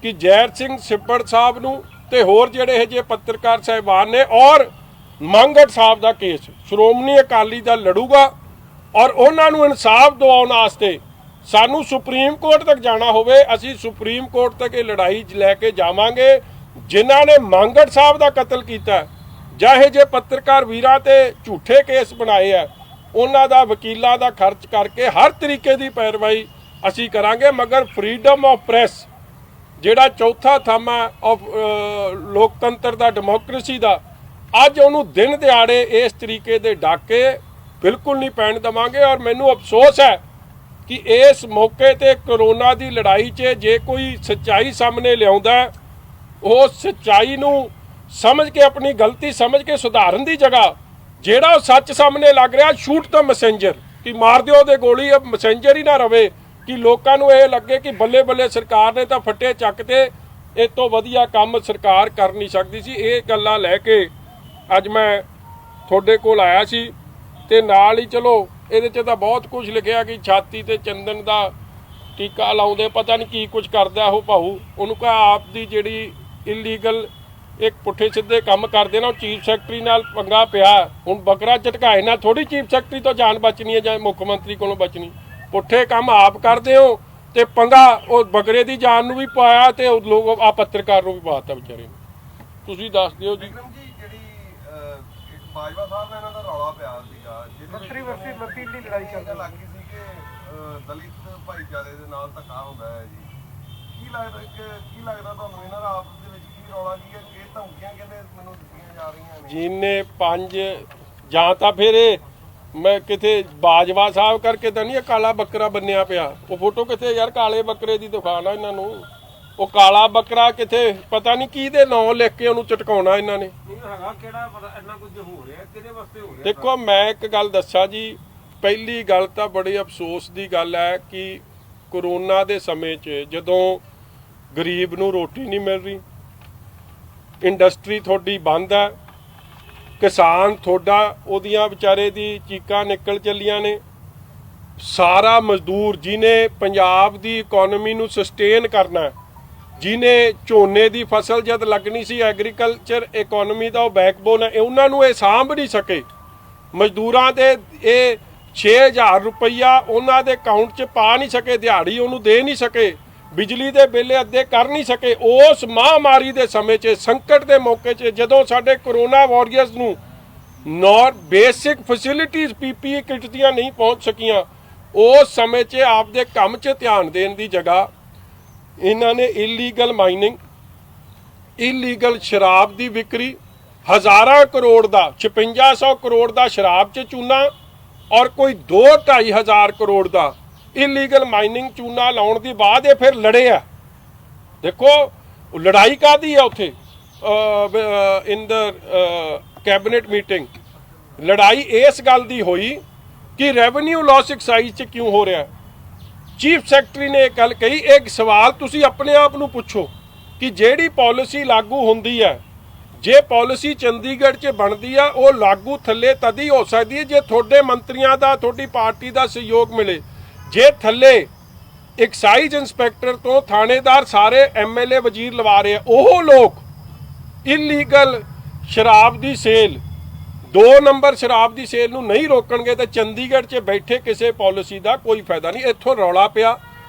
ਕਿ ਜੈਰ ਸਿੰਘ ਛਿੱਬੜ ਸਾਹਿਬ ਨੂੰ ਤੇ ਹੋਰ ਜਿਹੜੇ ਇਹ ਜਿਹੇ ਪੱਤਰਕਾਰ ਸਾਹਿਬਾਨ ਨੇ, ਔਰ ਮੰਗੜ ਸਾਹਿਬ ਦਾ ਕੇਸ ਸ਼੍ਰੋਮਣੀ ਅਕਾਲੀ ਦਲ ਲੜੂਗਾ, ਔਰ ਉਹਨਾਂ ਨੂੰ ਇਨਸਾਫ ਦਿਵਾਉਣ ਵਾਸਤੇ ਸਾਨੂੰ ਸੁਪਰੀਮ ਕੋਰਟ ਤੱਕ ਜਾਣਾ ਹੋਵੇ, ਅਸੀਂ ਸੁਪਰੀਮ ਕੋਰਟ ਤੱਕ ਇਹ ਲੜਾਈ ਲੈ ਕੇ ਜਾਵਾਂਗੇ। ਜਿਨ੍ਹਾਂ ਨੇ ਮੰਗੜ ਸਾਹਿਬ ਦਾ ਕਤਲ ਕੀਤਾ ਜਾਂ ਇਹ ਜੇ ਪੱਤਰਕਾਰ ਵੀਰਾਂ ਤੇ ਝੂਠੇ ਕੇਸ ਬਣਾਏ ਆ, ਉਹਨਾਂ ਦਾ ਵਕੀਲਾਂ ਦਾ ਖਰਚ ਕਰਕੇ ਹਰ ਤਰੀਕੇ ਦੀ ਪੈਰਵਾਈ ਅਸੀਂ ਕਰਾਂਗੇ। ਮਗਰ ਫਰੀडम ਆਫ ਪ੍ਰੈਸ ਜਿਹੜਾ ਚੌਥਾ ਥੰਮ ਹੈ ਆਫ ਲੋਕਤੰਤਰ ਦਾ, ਡੈਮੋਕ੍ਰੇਸੀ ਦਾ, ਅੱਜ ਉਹਨੂੰ ਦਿਨ ਦਿਹਾੜੇ ਇਸ ਤਰੀਕੇ ਦੇ ਡਾਕੇ ਬਿਲਕੁਲ ਨਹੀਂ ਪੈਣ ਦੇਵਾਂਗੇ। ਔਰ ਮੈਨੂੰ ਅਫਸੋਸ ਹੈ ਕਿ ਇਸ ਮੌਕੇ ਤੇ ਕਰੋਨਾ ਦੀ ਲੜਾਈ 'ਚ ਜੇ ਕੋਈ ਸੱਚਾਈ ਸਾਹਮਣੇ ਲਿਆਉਂਦਾ, ਉਹ ਸੱਚਾਈ ਨੂੰ ਸਮਝ ਕੇ, ਆਪਣੀ ਗਲਤੀ ਸਮਝ ਕੇ ਸੁਧਾਰਨ ਦੀ ਜਗ੍ਹਾ ਜਿਹੜਾ ਉਹ ਸੱਚ ਸਾਹਮਣੇ ਲੱਗ ਰਿਹਾ, ਸ਼ੂਟ ਦਾ ਮੈਸੇਂਜਰ, ਕਿ ਮਾਰ ਦਿਓ ਉਹਦੇ ਗੋਲੀ, ਮੈਸੇਂਜਰ ਹੀ ਨਾ ਰਵੇ, ਕਿ ਲੋਕਾਂ ਨੂੰ ਇਹ ਲੱਗੇ ਕਿ ਬੱਲੇ ਬੱਲੇ ਸਰਕਾਰ ਨੇ ਤਾਂ ਫੱਟੇ ਚੱਕ ਤੇ ਇਹ ਤੋਂ ਵਧੀਆ ਕੰਮ ਸਰਕਾਰ ਕਰ ਨਹੀਂ ਸਕਦੀ ਸੀ। ਇਹ ਗੱਲਾਂ ਲੈ ਕੇ ਅੱਜ ਮੈਂ ਤੁਹਾਡੇ ਕੋਲ ਆਇਆ ਸੀ। ਤੇ ਨਾਲ ਹੀ ਚਲੋ ਇਹਦੇ 'ਚ ਤਾਂ ਬਹੁਤ ਕੁਝ ਲਿਖਿਆ ਕਿ ਛਾਤੀ ਤੇ ਚੰਦਨ ਦਾ ਟੀਕਾ ਲਾਉਂਦੇ, ਪਤਾ ਨਹੀਂ ਕੀ ਕੁਝ ਕਰਦਾ ਉਹ ਭਾਊ। ਉਹਨੂੰ ਕਹਾ ਆਪ ਦੀ ਜਿਹੜੀ ਇਲੀਗਲ ਇੱਕ ਪੁੱਠੇ ਸਿੱਧੇ ਕੰਮ ਕਰਦੇ ਨਾ, ਉਹ ਚੀਫ ਸੈਕਟਰੀ ਨਾਲ ਪੰਗਾ ਪਿਆ। ਹੁਣ ਬੱਕਰਾ ਝਟਕਾਏ ਨਾਲ ਥੋੜੀ ਚੀਫ ਸੈਕਟਰੀ ਤੋਂ ਜਾਨ ਬਚਣੀ ਹੈ ਜਾਂ ਮੁੱਖ ਮੰਤਰੀ ਕੋਲੋਂ ਬਚਣੀ। ਪੁੱਠੇ ਕੰਮ ਆਪ ਕਰਦੇ ਹੋ ਤੇ ਪੰਗਾ ਉਹ ਬੱਕਰੇ ਦੀ ਜਾਨ ਨੂੰ ਵੀ ਪਾਇਆ ਤੇ ਲੋਕ ਆ ਪੱਤਰਕਾਰ ਨੂੰ ਵੀ ਪਾਤਾ ਵਿਚਾਰੇ ਨੂੰ। ਤੁਸੀਂ ਦੱਸ ਦਿਓ ਜੀ। ਬਾਜਵਾ ਸਾਹਿਬ ਦਾ ਇਹਨਾਂ ਦਾ ਰੌਲਾ ਪਿਆ ਸੀਗਾ, ਜਿਹੜੀ ਲੜਾਈ ਚੱਲਣ ਲੱਗ ਗਈ ਸੀ ਕਿ ਦਲਿਤ ਭਾਈਚਾਰੇ ਦੇ ਨਾਲ ਧੱਕਾ ਹੁੰਦਾ ਹੈ ਜੀ। ਕੀ ਲੱਗਦਾ ਤੁਹਾਨੂੰ ਇਹਨਾਂ ਦਾ ਆਪਸ ਦੇ ਵਿੱਚ ਕੀ ਰੌਲਾ ਕੀ ਹੈ? ਇਹ ਧਮਕੀਆਂ ਕਹਿੰਦੇ ਮੈਨੂੰ ਦਿੱਤੀਆਂ ਜਾ ਰਹੀਆਂ ਨੇ। ਜਿਹਨੇ 5 ਜਾਂ ਤਾਂ ਫਿਰ ਇਹ ਮੈਂ ਕਿਤੇ ਬਾਜਵਾ ਸਾਹਿਬ ਕਰਕੇ ਤਾਂ ਨਹੀਂ ਇਹ ਕਾਲਾ ਬੱਕਰਾ ਬੰਨਿਆ ਪਿਆ। ਉਹ ਫੋਟੋ ਕਿੱਥੇ ਯਾਰ? ਕਾਲੇ ਬੱਕਰੇ ਦੀ ਦਿਖਾਣਾ ਇਹਨਾਂ ਨੂੰ। ਉਹ ਕਾਲਾ ਬੱਕਰਾ ਕਿੱਥੇ? ਪਤਾ ਨਹੀਂ ਕਿਹਦੇ ਨਾਂ ਲਿਖ ਕੇ ਉਹਨੂੰ ਚਟਕਾਉਣਾ ਇਹਨਾਂ ਨੇ। ਦੇਖੋ ਮੈਂ ਇੱਕ ਗੱਲ ਦੱਸਾਂ ਜੀ, ਪਹਿਲੀ ਗੱਲ ਤਾਂ ਬੜੇ ਅਫਸੋਸ ਦੀ ਗੱਲ ਹੈ ਕਿ ਕਰੋਨਾ ਦੇ ਸਮੇਂ 'ਚ ਜਦੋਂ ਗਰੀਬ ਨੂੰ ਰੋਟੀ ਨਹੀਂ ਮਿਲ ਰਹੀ, ਇੰਡਸਟਰੀ ਤੁਹਾਡੀ ਬੰਦ ਹੈ, ਕਿਸਾਨ ਤੁਹਾਡਾ ਉਹਦੀਆਂ ਵਿਚਾਰੇ ਦੀ ਚੀਕਾਂ ਨਿਕਲ ਚੱਲੀਆਂ ਨੇ, ਸਾਰਾ ਮਜ਼ਦੂਰ ਜਿਹਨੇ ਪੰਜਾਬ ਦੀ ਇਕਨੋਮੀ ਨੂੰ ਸਸਟੇਨ ਕਰਨਾ, ਜਿਹਨੇ ਝੋਨੇ ਦੀ ਫਸਲ ਜਦ ਲੱਗਣੀ ਸੀ, ਐਗਰੀਕਲਚਰ ਇਕਨੋਮੀ ਦਾ ਉਹ ਬੈਕਬੋਨ ਹੈ, ਉਹਨਾਂ ਨੂੰ ਇਹ ਸਾਂਭ ਨਹੀਂ ਸਕੇ। ਮਜ਼ਦੂਰਾਂ ਦੇ ਇਹ 6000 ਰੁਪਈਆ ਉਹਨਾਂ ਦੇ ਅਕਾਊਂਟ 'ਚ ਪਾ ਨਹੀਂ ਸਕੇ, ਦਿਹਾੜੀ ਉਹਨੂੰ ਦੇ ਨਹੀਂ ਸਕੇ, ਬਿਜਲੀ ਦੇ ਬਿੱਲ ਅੱਧੇ ਕਰ ਨਹੀਂ ਸਕੇ। ਉਸ ਮਹਾਮਾਰੀ ਦੇ ਸਮੇਂ 'ਚ, ਸੰਕਟ ਦੇ ਮੌਕੇ 'ਚ, ਜਦੋਂ ਸਾਡੇ ਕਰੋਨਾ ਵਾਰੀਅਰਸ ਨੂੰ ਬੇਸਿਕ ਫੈਸਿਲਿਟੀਜ਼ PPE ਕਿੱਟ ਦੀਆਂ ਨਹੀਂ ਪਹੁੰਚ ਸਕੀਆਂ, ਉਸ ਸਮੇਂ 'ਚ ਆਪਦੇ ਕੰਮ 'ਚ ਧਿਆਨ ਦੇਣ ਦੀ ਜਗ੍ਹਾ ਇਹਨਾਂ ਨੇ ਇਲੀਗਲ ਮਾਈਨਿੰਗ, ਇਲੀਗਲ ਸ਼ਰਾਬ ਦੀ ਵਿਕਰੀ, ਹਜ਼ਾਰਾਂ ਕਰੋੜ ਦਾ 5600 ਕਰੋੜ ਦਾ ਸ਼ਰਾਬ 'ਚ ਚੂਨਾ, ਔਰ ਕੋਈ 2-2.5 ਹਜ਼ਾਰ ਕਰੋੜ ਦਾ ਇਲੀਗਲ ਮਾਈਨਿੰਗ ਚੂਨਾ ਲਾਉਣ ਦੀ ਬਾਅਦ ਇਹ ਫਿਰ ਲੜੇ ਆ। ਦੇਖੋ ਲੜਾਈ ਕਾਹਦੀ ਆ ਉੱਥੇ ਇਨ ਦ ਕੈਬਨਿਟ ਮੀਟਿੰਗ? ਲੜਾਈ ਇਸ ਗੱਲ ਦੀ ਹੋਈ ਕਿ ਰੈਵਨਿਊ ਲਾਸ ਐਕਸਾਈਜ਼ 'ਚ ਕਿਉਂ ਹੋ ਰਿਹਾ। ਚੀਫ ਸੈਕਟਰੀ ਨੇ ਇਹ ਗੱਲ ਕਹੀ। ਇੱਕ ਸਵਾਲ ਤੁਸੀਂ ਆਪਣੇ ਆਪ ਨੂੰ ਪੁੱਛੋ ਕਿ ਜਿਹੜੀ ਪਾਲਿਸੀ ਲਾਗੂ ਹੁੰਦੀ ਹੈ, ਜੇ ਪਾਲਿਸੀ ਚੰਡੀਗੜ੍ਹ 'ਚ ਬਣਦੀ ਆ, ਉਹ ਲਾਗੂ ਥੱਲੇ ਤਦ ਹੀ ਹੋ ਸਕਦੀ ਹੈ ਜੇ ਤੁਹਾਡੇ ਮੰਤਰੀਆਂ ਦਾ, ਤੁਹਾਡੀ ਪਾਰਟੀ ਦਾ ਸਹਿਯੋਗ ਮਿਲੇ। ਜੇ ਥੱਲੇ ਐਕਸਾਈਜ਼ ਇੰਸਪੈਕਟਰ ਤੋਂ ਥਾਣੇਦਾਰ ਸਾਰੇ MLA ਵਜ਼ੀਰ ਲਵਾ ਰਹੇ ਆ, ਉਹ ਲੋਕ ਇਲੀਗਲ ਸ਼ਰਾਬ ਦੀ ਸੇਲ, 2 ਨੰਬਰ ਸ਼ਰਾਬ ਦੀ ਸੇਲ ਨੂੰ ਨਹੀਂ ਰੋਕਣਗੇ ਤਾਂ ਚੰਡੀਗੜ੍ਹ 'ਚ ਬੈਠੇ ਕਿਸੇ ਪਾਲਿਸੀ ਦਾ ਕੋਈ ਫਾਇਦਾ ਨਹੀਂ। ਇੱਥੋਂ ਰੌਲਾ ਪਿਆ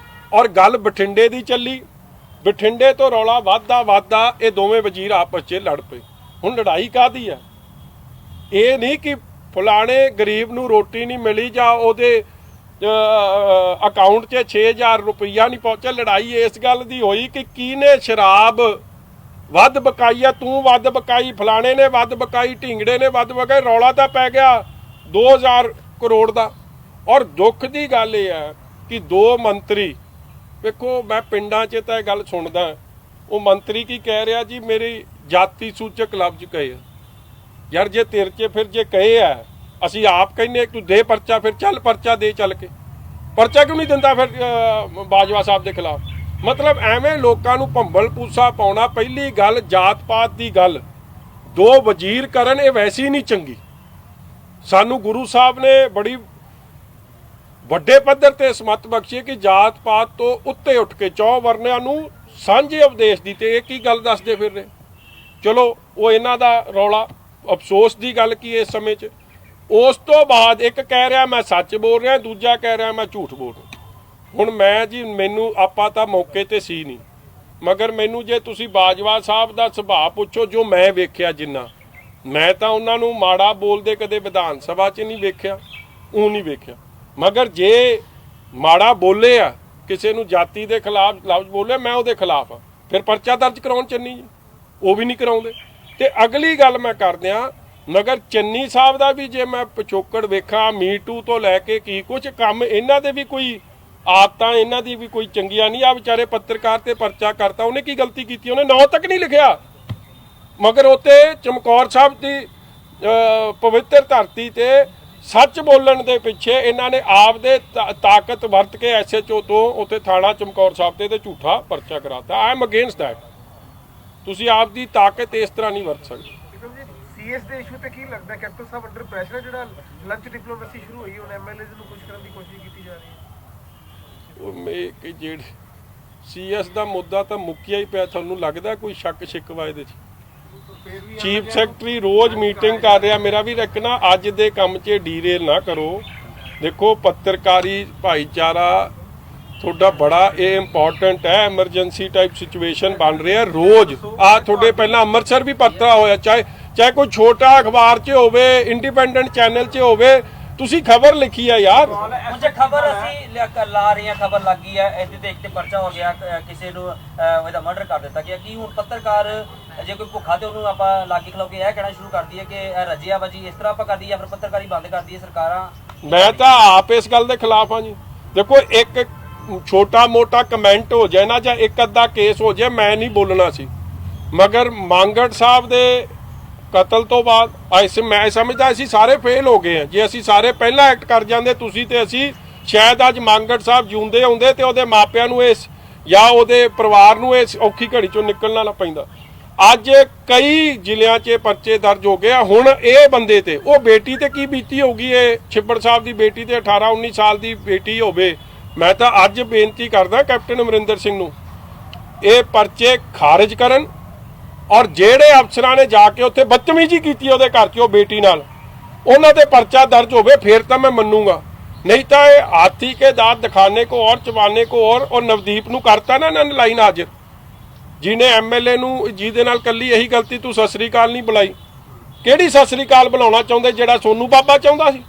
ਔਰ ਗੱਲ ਬਠਿੰਡੇ ਦੀ ਚੱਲੀ। ਬਠਿੰਡੇ ਤੋਂ ਰੌਲਾ ਵੱਧਦਾ ਇਹ ਦੋਵੇਂ ਵਜ਼ੀਰ ਆਪਸ 'ਚ ਲੜ ਪਏ। ਹੁਣ ਲੜਾਈ ਕਾਹਦੀ ਹੈ? ਇਹ ਨਹੀਂ ਕਿ ਫਲਾਣੇ ਗਰੀਬ ਨੂੰ ਰੋਟੀ ਨਹੀਂ ਮਿਲੀ ਜਾਂ ਉਹਦੇ ਅਕਾਊਂਟ 'ਚ 6000 ਰੁਪਈਆ ਨਹੀਂ ਪਹੁੰਚਿਆ। ਲੜਾਈ ਇਸ ਗੱਲ ਦੀ ਹੋਈ ਕਿ ਕਿਹਨੇ ਸ਼ਰਾਬ ਵੱਧ ਬਕਾਈ ਆ, ਤੂੰ ਵੱਧ ਬਕਾਈ, ਫਲਾਣੇ ਨੇ ਵੱਧ ਬਕਾਈ, ਢਿੰਗੜੇ ਨੇ ਵੱਧ ਬਕਾਈ। ਰੌਲਾ ਤਾਂ ਪੈ ਗਿਆ 2000 ਕਰੋੜ ਦਾ। ਔਰ ਦੁੱਖ ਦੀ ਗੱਲ ਇਹ ਹੈ ਕਿ 2 ਮੰਤਰੀ, ਵੇਖੋ ਮੈਂ ਪਿੰਡਾਂ 'ਚ ਤਾਂ ਇਹ ਗੱਲ ਸੁਣਦਾ, ਉਹ ਮੰਤਰੀ ਕੀ ਕਹਿ ਰਿਹਾ ਜੀ, ਮੇਰੀ ਜਾਤੀ ਸੂਚਕ ਲਫ਼ਜ਼ ਕਹੇ ਆ। ਯਾਰ ਜੇ ਤੇਰੇ 'ਚ ਫਿਰ ਜੇ ਕਹੇ ਆ, ਅਸੀਂ ਆਪ ਕਹਿੰਦੇ ਤੂੰ ਦੇ ਪਰਚਾ, ਫਿਰ ਚੱਲ ਪਰਚਾ ਦੇ, ਚੱਲ ਕੇ ਪਰਚਾ ਕਿਉਂ ਨਹੀਂ ਦਿੰਦਾ ਫਿਰ ਬਾਜਵਾ ਸਾਹਿਬ ਦੇ ਖਿਲਾਫ? ਮਤਲਬ ਐਵੇਂ ਲੋਕਾਂ ਨੂੰ ਭੰਬਲ ਪੂਸਾ ਪਾਉਣਾ। ਪਹਿਲੀ ਗੱਲ ਜਾਤ ਪਾਤ ਦੀ ਗੱਲ 2 ਵਜ਼ੀਰ ਕਰਨ, ਇਹ ਵੈਸੇ ਹੀ ਨਹੀਂ ਚੰਗੀ। ਸਾਨੂੰ ਗੁਰੂ ਸਾਹਿਬ ਨੇ ਬੜੀ ਵੱਡੇ ਪੱਧਰ ਤੇ ਸਮਤ ਬਖਸ਼ੀ ਕਿ ਜਾਤ ਪਾਤ ਤੋਂ ਉੱਤੇ ਉੱਠ ਕੇ 4 ਵਰਨਿਆਂ ਨੂੰ ਸਾਂਝੇ ਉਪਦੇਸ਼ ਦੀ, ਤੇ ਇਹ ਕੀ ਗੱਲ ਦੱਸਦੇ ਫਿਰ ਰਹੇ। ਚਲੋ ਉਹ ਇਹਨਾਂ ਦਾ ਰੌਲਾ। ਅਫਸੋਸ ਦੀ ਗੱਲ ਕੀ ਇਸ ਸਮੇਂ 'ਚ, ਉਸ ਤੋਂ ਬਾਅਦ ਇੱਕ ਕਹਿ ਰਿਹਾ ਮੈਂ ਸੱਚ ਬੋਲ ਰਿਹਾ, ਦੂਜਾ ਕਹਿ ਰਿਹਾ ਮੈਂ ਝੂਠ ਬੋਲ ਰਿਹਾ। ਹੁਣ ਮੈਂ ਜੀ, ਮੈਨੂੰ ਆਪਾਂ ਤਾਂ ਮੌਕੇ ਤੇ ਸੀ ਨਹੀਂ, ਮਗਰ ਮੈਨੂੰ ਜੇ ਤੁਸੀਂ ਬਾਜਵਾ ਸਾਹਿਬ ਦਾ ਸੁਭਾਅ ਪੁੱਛੋ, ਜੋ ਮੈਂ ਵੇਖਿਆ, ਜਿੰਨਾ ਮੈਂ ਤਾਂ ਉਹਨਾਂ ਨੂੰ ਮਾੜਾ ਬੋਲਦੇ ਕਦੇ ਵਿਧਾਨ ਸਭਾ 'ਚ ਨਹੀਂ ਵੇਖਿਆ, ਉਹ ਨਹੀਂ ਵੇਖਿਆ। ਮਗਰ ਜੇ ਮਾੜਾ ਬੋਲੇ ਆ, ਕਿਸੇ ਨੂੰ ਜਾਤੀ ਦੇ ਖਿਲਾਫ ਲਫ਼ਜ਼ ਬੋਲੇ, ਮੈਂ ਉਹਦੇ ਖਿਲਾਫ ਆ, ਫਿਰ ਪਰਚਾ ਦਰਜ ਕਰਾਉਣ ਚੰਨੀ ਜੀ, ਉਹ ਵੀ ਨਹੀਂ ਕਰਾਉਂਦੇ। ਤੇ ਅਗਲੀ ਗੱਲ ਮੈਂ ਕਰਦਿਆਂ, ਮਗਰ ਚੰਨੀ ਸਾਹਿਬ ਦਾ ਵੀ ਜੇ ਮੈਂ ਪਿਛੋਕੜ ਵੇਖਾਂ, ਮੀਟੂ ਤੋਂ ਲੈ ਕੇ ਕੀ ਕੁਝ ਕੰਮ, ਇਹਨਾਂ ਦੇ ਵੀ ਕੋਈ ਆਦਤਾਂ, ਇਹਨਾਂ ਦੀ ਵੀ ਕੋਈ ਚੰਗੀਆਂ ਨਹੀਂ। ਆ ਵਿਚਾਰੇ ਪੱਤਰਕਾਰ ਤੇ ਪਰਚਾ ਕਰਤਾ, ਉਹਨੇ ਕੀ ਗਲਤੀ ਕੀਤੀ? ਉਹਨੇ ਨਾਂ ਤੱਕ ਨਹੀਂ ਲਿਖਿਆ, ਮਗਰ ਉੱਤੇ ਚਮਕੌਰ ਸਾਹਿਬ ਦੀ ਪਵਿੱਤਰ ਧਰਤੀ ਤੇ ਸੱਚ ਬੋਲਣ ਦੇ ਪਿੱਛੇ ਇਹਨਾਂ ਨੇ ਆਪਦੇ ਤਾਕਤ ਵਰਤ ਕੇ SHO ਤੋਂ ਉੱਥੇ ਥਾਣਾ ਚਮਕੌਰ ਸਾਹਿਬ ਤੇ ਝੂਠਾ ਪਰਚਾ ਕਰਾਤਾ। I am against that. ਤੁਸੀਂ ਆਪਦੀ ਤਾਕਤ ਇਸ ਤਰ੍ਹਾਂ ਨਹੀਂ ਵਰਤ ਸਕਦੇ। ਸੀਐਸ ਦੇ ਇਸ਼ੂ ਤੇ ਕੀ ਲੱਗਦਾ ਕੈਪਟਨ ਸਾਹਿਬ ਅੰਡਰ ਪ੍ਰੈਸ਼ਰ, ਜਿਹੜਾ ਲੰਚ ਡਿਪਲੋਮੇਸੀ ਸ਼ੁਰੂ ਹੋਈ, ਹੁਣ ਐਮਐਲਏ ਨੂੰ ਖੁਸ਼ ਕਰਨ ਦੀ ਕੋਸ਼ਿਸ਼ ਕੀਤੀ ਜਾ ਰਹੀ ਹੈ? ਉਹ ਮੈਂ ਜਿਹੜੇ CS ਦਾ ਮੁੱਦਾ ਤਾਂ ਮੁੱਕਿਆ ਹੀ ਪਿਆ। ਤੁਹਾਨੂੰ ਲੱਗਦਾ ਕੋਈ ਸ਼ੱਕ ਸ਼ਿਕਵਾ ਇਹਦੇ 'ਚ? ਚੀਫ ਸੈਕਟਰੀ ਰੋਜ਼ ਮੀਟਿੰਗ ਕਰ ਰਿਹਾ। ਮੇਰਾ ਵੀ ਰੱਖਣਾ, ਅੱਜ ਦੇ ਕੰਮ 'ਚ ਡੀਰੇਲ ਨਾ ਕਰੋ। ਦੇਖੋ ਪੱਤਰਕਾਰੀ ਭਾਈਚਾਰਾ ਤੁਹਾਡਾ ਬੜਾ ਇਹ ਇੰਪੋਰਟੈਂਟ ਹੈ। ਐਮਰਜੈਂਸੀ ਟਾਈਪ ਸਿਚੁਏਸ਼ਨ ਬਣ ਰਿਹਾ ਰੋਜ਼। ਆ ਤੁਹਾਡੇ ਪਹਿਲਾਂ ਅੰਮ੍ਰਿਤਸਰ ਵੀ ਪੱਤਰਾ ਹੋਇਆ, ਚਾਹੇ ਕੋਈ ਛੋਟਾ ਅਖਬਾਰ 'ਚ ਹੋਵੇ, ਇੰਡੀਪੈਂਡੈਂਟ ਚੈਨਲ 'ਚ ਹੋਵੇ, ਤੁਸੀਂ ਖਬਰ ਲਿਖੀ ਹੈ ਯਾਰ। ਮੁਝੇ ਖਬਰ ਅਸੀਂ ਲਾ ਰਹੇ ਹਾਂ, ਖਬਰ ਲੱਗ ਗਈ ਹੈ, ਇਹਦੇ ਤੇ ਇੱਕ ਪਰਚਾ ਹੋ ਗਿਆ, ਕਿਸੇ ਨੂੰ ਉਹਦਾ ਮਰਡਰ ਕਰ ਦਿੱਤਾ ਗਿਆ। ਕੀ ਹੁਣ ਪੱਤਰਕਾਰ ਜੇ ਕੋਈ ਭੁੱਖਾ ਤੇ ਉਹਨੂੰ ਆਪਾਂ ਲਾਗੀ ਖਲੋ ਕੇ ਇਹ ਕਹਿਣਾ ਸ਼ੁਰੂ ਕਰ ਦਈਏ ਕਿ ਰੱਜਿਆ ਬਾਜੀ, ਇਸ ਤਰ੍ਹਾਂ ਆਪਾਂ ਕਰ ਦਈਏ, ਫਿਰ ਪੱਤਰਕਾਰੀ ਬੰਦ ਕਰ ਦਈਏ ਸਰਕਾਰਾਂ? ਮੈਂ ਤਾਂ ਆਪ ਇਸ ਗੱਲ ਦੇ ਖਿਲਾਫ ਹਾਂ ਜੀ। ਦੇਖੋ ਇੱਕ ਛੋਟਾ ਮੋਟਾ ਕਮੈਂਟ ਹੋ ਜਾਏ ਨਾ, ਜਾਂ ਇੱਕ ਅੱਧਾ ਕੇਸ ਹੋ ਜਾਏ, ਮੈਂ ਨਹੀਂ ਬੋਲਣਾ ਸੀ। ਮਗਰ ਮੰਗੜ ਸਾਹਿਬ ਦੇ ਕਤਲ ਤੋਂ ਬਾਅਦ ਮੈਂ ਸਮਝਦਾ ਅਸੀਂ ਸਾਰੇ ਫੇਲ ਹੋ ਗਏ ਹਾਂ। ਜੇ ਅਸੀਂ ਸਾਰੇ ਪਹਿਲਾਂ ਐਕਟ ਕਰ ਜਾਂਦੇ, ਤੁਸੀਂ ਤੇ ਅਸੀਂ, ਸ਼ਾਇਦ ਅੱਜ ਮੰਗੜ ਸਾਹਿਬ ਜਿਉਂਦੇ ਹੁੰਦੇ ਤੇ ਉਹਦੇ ਮਾਪਿਆਂ ਨੂੰ ਇਸ ਜਾਂ ਉਹਦੇ ਪਰਿਵਾਰ ਨੂੰ ਇਸ ਔਖੀ ਘੜੀ ਚੋਂ ਨਿਕਲਣਾ ਨਾ ਪੈਂਦਾ। ਅੱਜ ਕਈ ਜ਼ਿਲ੍ਹਿਆਂ 'ਚ ਪਰਚੇ ਦਰਜ ਹੋ ਗਏ ਆ। ਹੁਣ ਇਹ ਬੰਦੇ ਤੇ, ਉਹ ਬੇਟੀ ਤੇ ਕੀ ਬੀਤੀ ਹੋਊਗੀ? ਇਹ ਛਿੱਬੜ ਸਾਹਿਬ ਦੀ ਬੇਟੀ ਤੇ 18-19 ਸਾਲ ਦੀ ਬੇਟੀ ਹੋਵੇ। ਮੈਂ ਤਾਂ ਅੱਜ ਬੇਨਤੀ ਕਰਦਾ ਕੈਪਟਨ ਅਮਰਿੰਦਰ ਸਿੰਘ ਨੂੰ, ਇਹ ਪਰਚੇ ਖਾਰਜ ਕਰਨ, ਔਰ ਜਿਹੜੇ ਅਫਸਰਾਂ ਨੇ ਜਾ ਕੇ ਉੱਥੇ ਬਦਤਮੀਜ਼ੀ ਕੀਤੀ ਉਹਦੇ ਘਰ 'ਚ ਉਹ ਬੇਟੀ ਨਾਲ, ਉਹਨਾਂ ਤੇ ਪਰਚਾ ਦਰਜ ਹੋਵੇ, ਫਿਰ ਤਾਂ ਮੈਂ ਮੰਨੂਗਾ। ਨਹੀਂ ਤਾਂ ਇਹ ਹਾਥੀ ਕੇ ਦਾंत ਦਿਖਾਣੇ ਕੋ ਔਰ ਚਬਾਣੇ ਕੋ ਔਰ ਨਵਦੀਪ ਨੂੰ ਕਰਤਾ ਨਾ ਇਹਨਾਂ ਨੇ ਲਾਈਨ ਹਾਜ਼ਰ, ਜਿਹਨੇ MLA ਨੂੰ, ਜਿਹਦੇ ਨਾਲ ਕੱਲੀ ਇਹੀ ਗਲਤੀ, ਤੂੰ ਸਤਿ ਸ੍ਰੀ ਅਕਾਲ ਨਹੀਂ ਬੁਲਾਈ। ਕਿਹੜੀ ਸਤਿ ਸ੍ਰੀ ਅਕਾਲ ਬੁਲਾਉਣਾ ਚਾਹੁੰਦੇ? ਜਿਹੜਾ ਸੋਨੂ ਬਾਬਾ ਚਾਹੁੰਦਾ ਸੀ।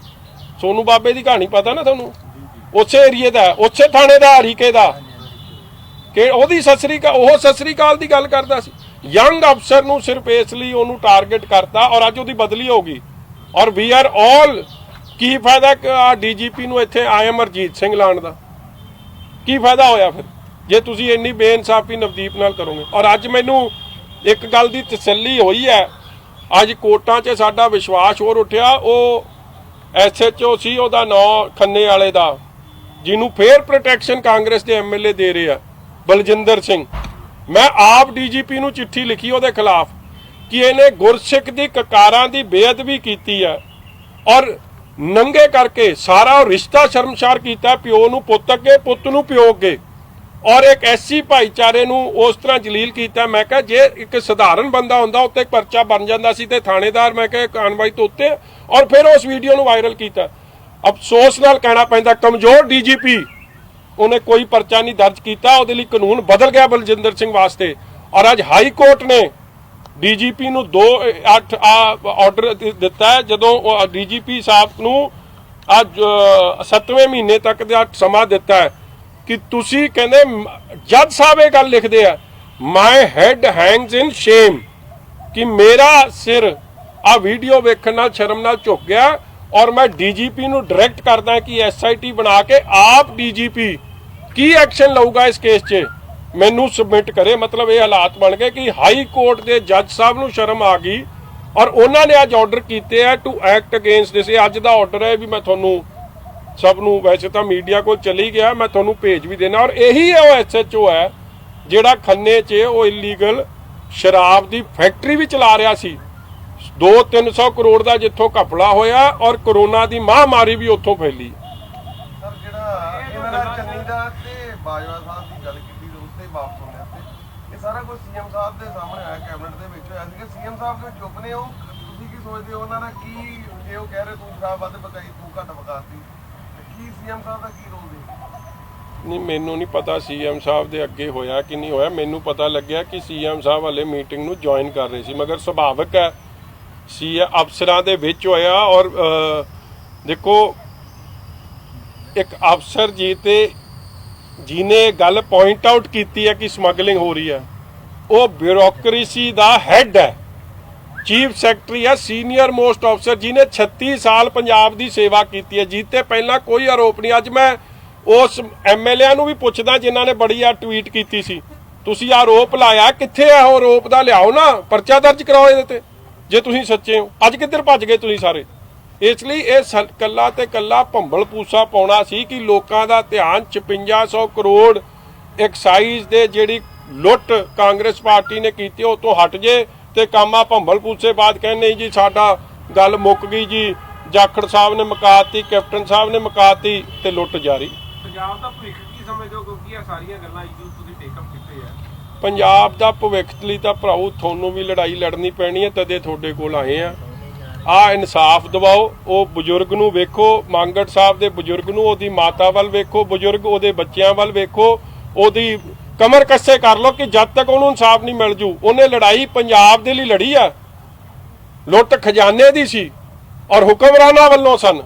ਸੋਨੂ ਬਾਬੇ ਦੀ ਕਹਾਣੀ ਪਤਾ ਨਾ ਤੁਹਾਨੂੰ, ਉਸੇ ਏਰੀਏ ਦਾ, ਉਸੇ ਥਾਣੇ ਦਾ, ਹਰੀਕੇ ਦਾ, ਕਿ ਉਹਦੀ ਸਤਿ ਸ੍ਰੀ ਅਕਾਲ, ਉਹ ਸਤਿ ਸ੍ਰੀ ਅਕਾਲ ਦੀ ਗੱਲ ਕਰਦਾ ਸੀ। ਯੰਗ ਅਫਸਰ ਨੂੰ ਸਿਰਫ ਇਸ ਲਈ ਉਹਨੂੰ ਟਾਰਗੇਟ ਕਰਤਾ, ਔਰ ਅੱਜ ਉਹਦੀ ਬਦਲੀ ਹੋ ਗਈ। ਔਰ ਵੀ ਆਰ ਆਲ, ਕੀ ਫਾਇਦਾ DGP ਨੂੰ ਇੱਥੇ IM ਹਰਜੀਤ ਸਿੰਘ ਲਾਉਣ ਦਾ? ਕੀ ਫਾਇਦਾ ਹੋਇਆ ਫਿਰ, ਜੇ ਤੁਸੀਂ ਇੰਨੀ ਬੇਇਨਸਾਫੀ ਨਵਦੀਪ ਨਾਲ ਕਰੋਗੇ? ਔਰ ਅੱਜ ਮੈਨੂੰ ਇੱਕ ਗੱਲ ਦੀ ਤਸੱਲੀ ਹੋਈ ਹੈ, ਅੱਜ ਕੋਰਟਾਂ 'ਚ ਸਾਡਾ ਵਿਸ਼ਵਾਸ ਹੋਰ ਉੱਠਿਆ। ਉਹ SHO ਸੀ, ਉਹਦਾ ਨਾਂ ਖੰਨੇ ਵਾਲੇ ਦਾ, ਜਿਹਨੂੰ ਫੇਰ ਪ੍ਰੋਟੈਕਸ਼ਨ ਕਾਂਗਰਸ ਦੇ MLA ਦੇ ਰਹੇ ਆ, ਬਲਜਿੰਦਰ ਸਿੰਘ। ਮੈਂ ਆਪ DGP ਨੂੰ ਚਿੱਠੀ ਲਿਖੀ ਉਹਦੇ ਖਿਲਾਫ ਕਿ ਇਹਨੇ ਗੁਰਸਿੱਖ ਦੀ ਕਕਾਰਾਂ ਦੀ ਬੇਅਦਬੀ ਕੀਤੀ ਹੈ, ਔਰ ਨੰਗੇ ਕਰਕੇ ਸਾਰਾ ਰਿਸ਼ਤਾ ਸ਼ਰਮਸ਼ਾਰ ਕੀਤਾ, ਪਿਓ ਨੂੰ ਪੁੱਤ ਅੱਗੇ, ਪੁੱਤ ਨੂੰ ਪਿਓ ਅੱਗੇ, ਔਰ ਇੱਕ SC ਭਾਈਚਾਰੇ ਨੂੰ ਉਸ ਤਰ੍ਹਾਂ ਜਲੀਲ ਕੀਤਾ। ਮੈਂ ਕਿਹਾ ਜੇ ਇੱਕ ਸਧਾਰਨ ਬੰਦਾ ਹੁੰਦਾ ਉੱਤੇ ਪਰਚਾ ਬਣ ਜਾਂਦਾ ਸੀ, ਤੇ ਥਾਣੇਦਾਰ ਮੈਂ ਕਿਹਾ ਕਾਰਵਾਈ ਤੋਂ ਉੱਤੇ, ਔਰ ਫਿਰ ਉਸ ਵੀਡੀਓ ਨੂੰ ਵਾਇਰਲ ਕੀਤਾ। ਅਫਸੋਸ ਨਾਲ ਕਹਿਣਾ ਪੈਂਦਾ, ਕਮਜ਼ੋਰ DGP, ਉਹਨੇ ਕੋਈ ਪਰਚਾ ਨਹੀਂ ਦਰਜ ਕੀਤਾ। ਉਹਦੇ ਲਈ ਕਾਨੂੰਨ ਬਦਲ ਗਿਆ ਬਲਜਿੰਦਰ ਸਿੰਘ ਵਾਸਤੇ। ਔਰ ਅੱਜ ਹਾਈ ਕੋਰਟ ਨੇ ਡੀਜੀਪੀ ਨੂੰ 2/8 ਆਰਡਰ ਦਿੱਤਾ ਹੈ। ਜਦੋਂ ਡੀਜੀਪੀ ਸਾਹਿਬ ਨੂੰ ਅੱਜ 7ਵੇਂ ਮਹੀਨੇ ਤੱਕ ਦਾ ਸਮਾਂ ਦਿੱਤਾ ਹੈ ਕਿ ਤੁਸੀਂ ਕਹਿੰਦੇ ਜੱਜ ਸਾਹਿਬ ਇਹ ਗੱਲ ਲਿਖਦੇ ਆ, ਮਾਈ ਹੈਡ ਹੈਂਗਸ ਇਨ ਸ਼ੇਮ, ਕਿ ਮੇਰਾ ਸਿਰ ਆ ਵੀਡੀਓ ਵੇਖਣ ਨਾਲ ਸ਼ਰਮ ਨਾਲ ਝੁਕ ਗਿਆ ਔਰ ਮੈਂ ਡੀਜੀਪੀ ਨੂੰ ਡਾਇਰੈਕਟ ਕਰਦਾ ਕਿ ਐਸਆਈਟੀ ਬਣਾ ਕੇ ਆਪ ਡੀਜੀਪੀ ਕੀ ਐਕਸ਼ਨ ਲਊਗਾ ਇਸ ਕੇਸ 'ਚ ਮੈਨੂੰ ਸਬਮਿਟ ਕਰੇ। ਮਤਲਬ ਇਹ ਹਾਲਾਤ ਬਣ ਗਏ ਕਿ ਹਾਈ ਕੋਰਟ ਦੇ ਜੱਜ ਸਾਹਿਬ ਨੂੰ ਸ਼ਰਮ ਆ ਗਈ ਔਰ ਉਹਨਾਂ ਨੇ ਅੱਜ ਆਰਡਰ ਕੀਤੇ ਆ ਟੂ ਐਕਟ ਅਗੇਂਸਟ ਦਿਸ। ਇਹ ਅੱਜ ਦਾ ਆਰਡਰ ਹੈ ਵੀ ਮੈਂ ਤੁਹਾਨੂੰ ਸਭ ਨੂੰ, ਵੈਸੇ ਤਾਂ ਮੀਡੀਆ ਕੋਲ ਚਲੀ ਗਿਆ, ਮੈਂ ਤੁਹਾਨੂੰ ਭੇਜ ਵੀ ਦੇਣਾ। ਔਰ ਇਹੀ ਹੈ ਉਹ ਐਸਐਚਓ ਹੈ ਜਿਹੜਾ ਖੰਨੇ 'ਚ ਉਹ ਇਲੀਗਲ ਸ਼ਰਾਬ ਦੀ ਫੈਕਟਰੀ ਵੀ ਚਲਾ ਰਿਹਾ ਸੀ। 200-300 ਕਰੋੜ ਦਾ ਜਿੱਥੋਂ ਘਪਲਾ ਹੋਇਆ ਔਰ ਕਰੋਨਾ ਦੀ ਮਹਾਮਾਰੀ ਵੀ ਉੱਥੋਂ ਫੈਲੀ। ਸਰ ਜਿਹੜਾ ਇਹਨਾਂ ਦਾ ਚੰਨੀ ਦਾ ਤੇ ਬਾਜਵਾ ਸਾਹਿਬ ਦੀ ਗੱਲ ਕੀਤੀ ਉਸ ਤੇ ਵਾਪਸ ਹੋਣੇ ਤੇ ਇਹ ਸਾਰਾ ਕੁਝ ਸੀਐਮ ਸਾਹਿਬ ਦੇ ਸਾਹਮਣੇ ਆਇਆ, ਕੈਬਨਿਟ ਦੇ ਵਿੱਚ ਹੋਇਆ ਸੀ ਕਿ ਸੀਐਮ ਸਾਹਿਬ ਜੋ ਚੁੱਪ ਨੇ, ਉਹ ਤੁਸੀਂ ਕੀ ਸੋਚਦੇ ਹੋ ਉਹਨਾਂ ਦਾ ਕੀ, ਜੇ ਉਹ ਕਹਿ ਰਹੇ ਤੂੰ ਸ਼ਰਾਬ ਵੱਧ ਪਕਾਈ ਤੂੰ ਘੱਟ ਪਕਾਤੀ, ਕੀ ਸੀਐਮ ਸਾਹਿਬ ਦਾ ਕੀ ਰੋਲ ਦੇ? ਨਹੀਂ, ਮੈਨੂੰ ਨਹੀਂ ਪਤਾ ਸੀਐਮ ਸਾਹਿਬ ਦੇ ਅੱਗੇ ਹੋਇਆ ਕਿ ਨਹੀਂ ਹੋਇਆ। ਮੈਨੂੰ ਪਤਾ ਲੱਗਿਆ ਕਿ ਸੀਐਮ ਸਾਹਿਬ ਵਾਲੇ ਮੀਟਿੰਗ ਨੂੰ ਜੁਆਇਨ ਕਰ ਰਹੇ ਸੀ, ਮਗਰ ਸੁਭਾਵਿਕ ਹੈ ਸੀ ਅਫਸਰਾਂ ਦੇ ਵਿੱਚ ਹੋਇਆ। ਔਰ ਦੇਖੋ ਇੱਕ ਅਫਸਰ ਜੀ ਤੇ ਜਿਹਨੇ ਗੱਲ ਪੁਆਇੰਟ ਆਊਟ ਕੀਤੀ ਹੈ ਕਿ ਸਮਗਲਿੰਗ ਹੋ ਰਹੀ ਹੈ, ਉਹ ਬਿਊਰੋਕ੍ਰੇਸੀ ਦਾ ਹੈਡ ਹੈ, ਚੀਫ ਸੈਕਟਰੀ ਹੈ, ਸੀਨੀਅਰ ਮੋਸਟ ਅਫਸਰ ਜਿਹਨੇ 36 ਸਾਲ ਪੰਜਾਬ ਦੀ ਸੇਵਾ ਕੀਤੀ ਹੈ, ਜਿੱਤੇ ਪਹਿਲਾਂ ਕੋਈ ਆਰੋਪ ਨਹੀਂ। ਅੱਜ ਮੈਂ ਉਸ ਐਮਐਲਏ ਨੂੰ ਵੀ ਪੁੱਛਦਾ ਜਿਨ੍ਹਾਂ ਨੇ ਬੜੀ ਆ ਟਵੀਟ ਕੀਤੀ ਸੀ, ਤੁਸੀਂ ਆਰੋਪ ਲਾਇਆ, ਕਿੱਥੇ ਆ ਉਹ ਆਰੋਪ ਦਾ, ਲਿਆਓ ਨਾ, ਪਰਚਾ ਦਰਜ ਕਰਾਓ ਇਹਦੇ ਤੇ ਜੇ ਤੁਸੀਂ ਸੱਚੇ ਹੋ। ਅੱਜ ਕਿੱਧਰ ਭੱਜ ਗਏ ਤੁਸੀਂ ਸਾਰੇ? ਇਸ ਲਈ ਇਹ ਕੱਲਾ ਤੇ ਕੱਲਾ ਭੰਬਲ ਪੂਸਾ ਪਾਉਣਾ ਸੀ ਕਿ ਲੋਕਾਂ ਦਾ ਧਿਆਨ 5600 ਕਰੋੜ ਐਕਸਾਈਜ਼ ਦੇ ਜਿਹੜੀ ਲੁੱਟ ਕਾਂਗਰਸ ਪਾਰਟੀ ਨੇ ਕੀਤੀ ਉਹ ਤੋਂ ਹਟ ਜੇ ਤੇ ਕਾਮਾ ਭੰਬਲ ਪੂਸੇ ਬਾਅਦ ਕਹਿੰਦੇ ਨਹੀਂ ਜੀ ਸਾਡਾ ਗੱਲ ਮੁੱਕ ਗਈ ਜੀ, ਜਾਖੜ ਸਾਹਿਬ ਨੇ ਮੁਕਾਤੀ, ਕੈਪਟਨ ਸਾਹਿਬ ਨੇ ਮੁਕਾਤੀ ਤੇ ਲੁੱਟ ਜਾਰੀ। ਪੰਜਾਬ ਦਾ ਭਵਿੱਖ ਕੀ ਸਮਝਦੇ ਹੋ, ਕਿਉਂਕਿ ਇਹ ਸਾਰੀਆਂ ਗੱਲਾਂ ਜੋ ਤੁਸੀਂ ਟੇਕਅਪ ਕੀਤੇ ਆ? ਪੰਜਾਬ ਦਾ ਭਵਿੱਖ ਲਈ ਤਾਂ ਭਰਾਓ ਤੁਹਾਨੂੰ ਵੀ ਲੜਾਈ ਲੜਨੀ ਪੈਣੀ ਹੈ, ਤਦੇ ਤੁਹਾਡੇ ਕੋਲ ਆਏ ਆ ਇਨਸਾਫ ਦਿਵਾਓ। ਉਹ ਬਜ਼ੁਰਗ ਨੂੰ ਵੇਖੋ, ਮੰਗੜ ਸਾਹਿਬ ਦੇ ਬਜ਼ੁਰਗ ਨੂੰ, ਉਹਦੀ ਮਾਤਾ ਵੱਲ ਵੇਖੋ, ਬਜ਼ੁਰਗ ਉਹਦੇ ਬੱਚਿਆਂ ਵੱਲ ਵੇਖੋ, ਉਹਦੀ ਕਮਰ ਕੱਸੇ ਕਰ ਲਓ ਕਿ ਜਦ ਤੱਕ ਉਹਨੂੰ ਇਨਸਾਫ ਨਹੀਂ ਮਿਲ ਜੂ। ਉਹਨੇ ਲੜਾਈ ਪੰਜਾਬ ਦੇ ਲਈ ਲੜੀ ਆ, ਲੁੱਟ ਖਜ਼ਾਨੇ ਦੀ ਸੀ ਔਰ ਹੁਕਮਰਾਨਾਂ ਵੱਲੋਂ ਸਨ।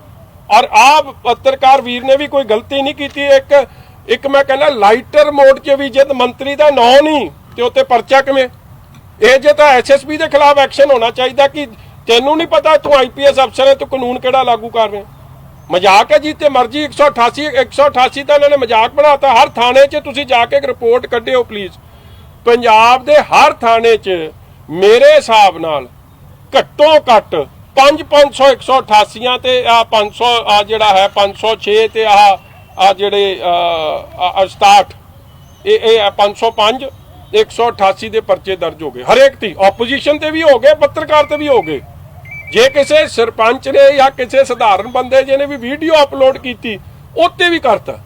ਔਰ ਆਪ ਪੱਤਰਕਾਰ ਵੀਰ ਨੇ ਵੀ ਕੋਈ ਗਲਤੀ ਨਹੀਂ ਕੀਤੀ। ਇੱਕ ਮੈਂ ਕਹਿੰਦਾ ਲਾਈਟਰ ਮੋਡ 'ਚ ਵੀ ਜਦ ਮੰਤਰੀ ਦਾ ਨਾਂ ਨਹੀਂ ਤੇ ਉੱਤੇ ਪਰਚਾ ਕਿਵੇਂ? ਇਹ ਜੇ ਤਾਂ ਐਸਐਸਪੀ ਦੇ ਖਿਲਾਫ ਐਕਸ਼ਨ ਹੋਣਾ ਚਾਹੀਦਾ ਕਿ ਤੈਨੂੰ ਨਹੀਂ ਪਤਾ ਤੂੰ ਆਈਪੀਐਸ ਅਫਸਰ ਹੈ, ਤੂੰ ਕਾਨੂੰਨ ਕਿਹੜਾ ਲਾਗੂ ਕਰ ਰਿਹਾ? ਮਜ਼ਾਕ ਹੈ ਜਿੱਤੇ ਮਰਜ਼ੀ 188 ਤਾਂ ਇਹਨਾਂ ਨੇ ਮਜ਼ਾਕ ਬਣਾਤਾ। ਹਰ ਥਾਣੇ 'ਚ ਤੁਸੀਂ ਜਾ ਕੇ ਇੱਕ ਰਿਪੋਰਟ ਕੱਢਿਓ ਪਲੀਜ਼। ਪੰਜਾਬ ਦੇ ਹਰ ਥਾਣੇ 'ਚ ਮੇਰੇ ਹਿਸਾਬ ਨਾਲ ਘੱਟੋ ਘੱਟ 500 188 ਤੇ ਆ 500 ਆ ਜਿਹੜਾ ਹੈ 506 ਤੇ ਆ ਜਿਹੜੇ 67 ਇਹ 505 188 ਦੇ ਪਰਚੇ ਦਰਜ ਹੋ ਗਏ ਹਰੇਕ ਤੇ, ਆਪੋਜੀਸ਼ਨ ਤੇ ਵੀ ਹੋ ਗਏ, ਪੱਤਰਕਾਰ ਤੇ ਵੀ ਹੋ ਗਏ। ਜੇ ਕਿਸੇ ਸਰਪੰਚ ਨੇ ਜਾਂ ਕਿਸੇ ਸਧਾਰਨ ਬੰਦੇ ਜਿਹਨੇ ਵੀ ਵੀਡੀਓ ਅਪਲੋਡ ਕੀਤੀ ਉੱਤੇ ਵੀ ਕਰਤਾ।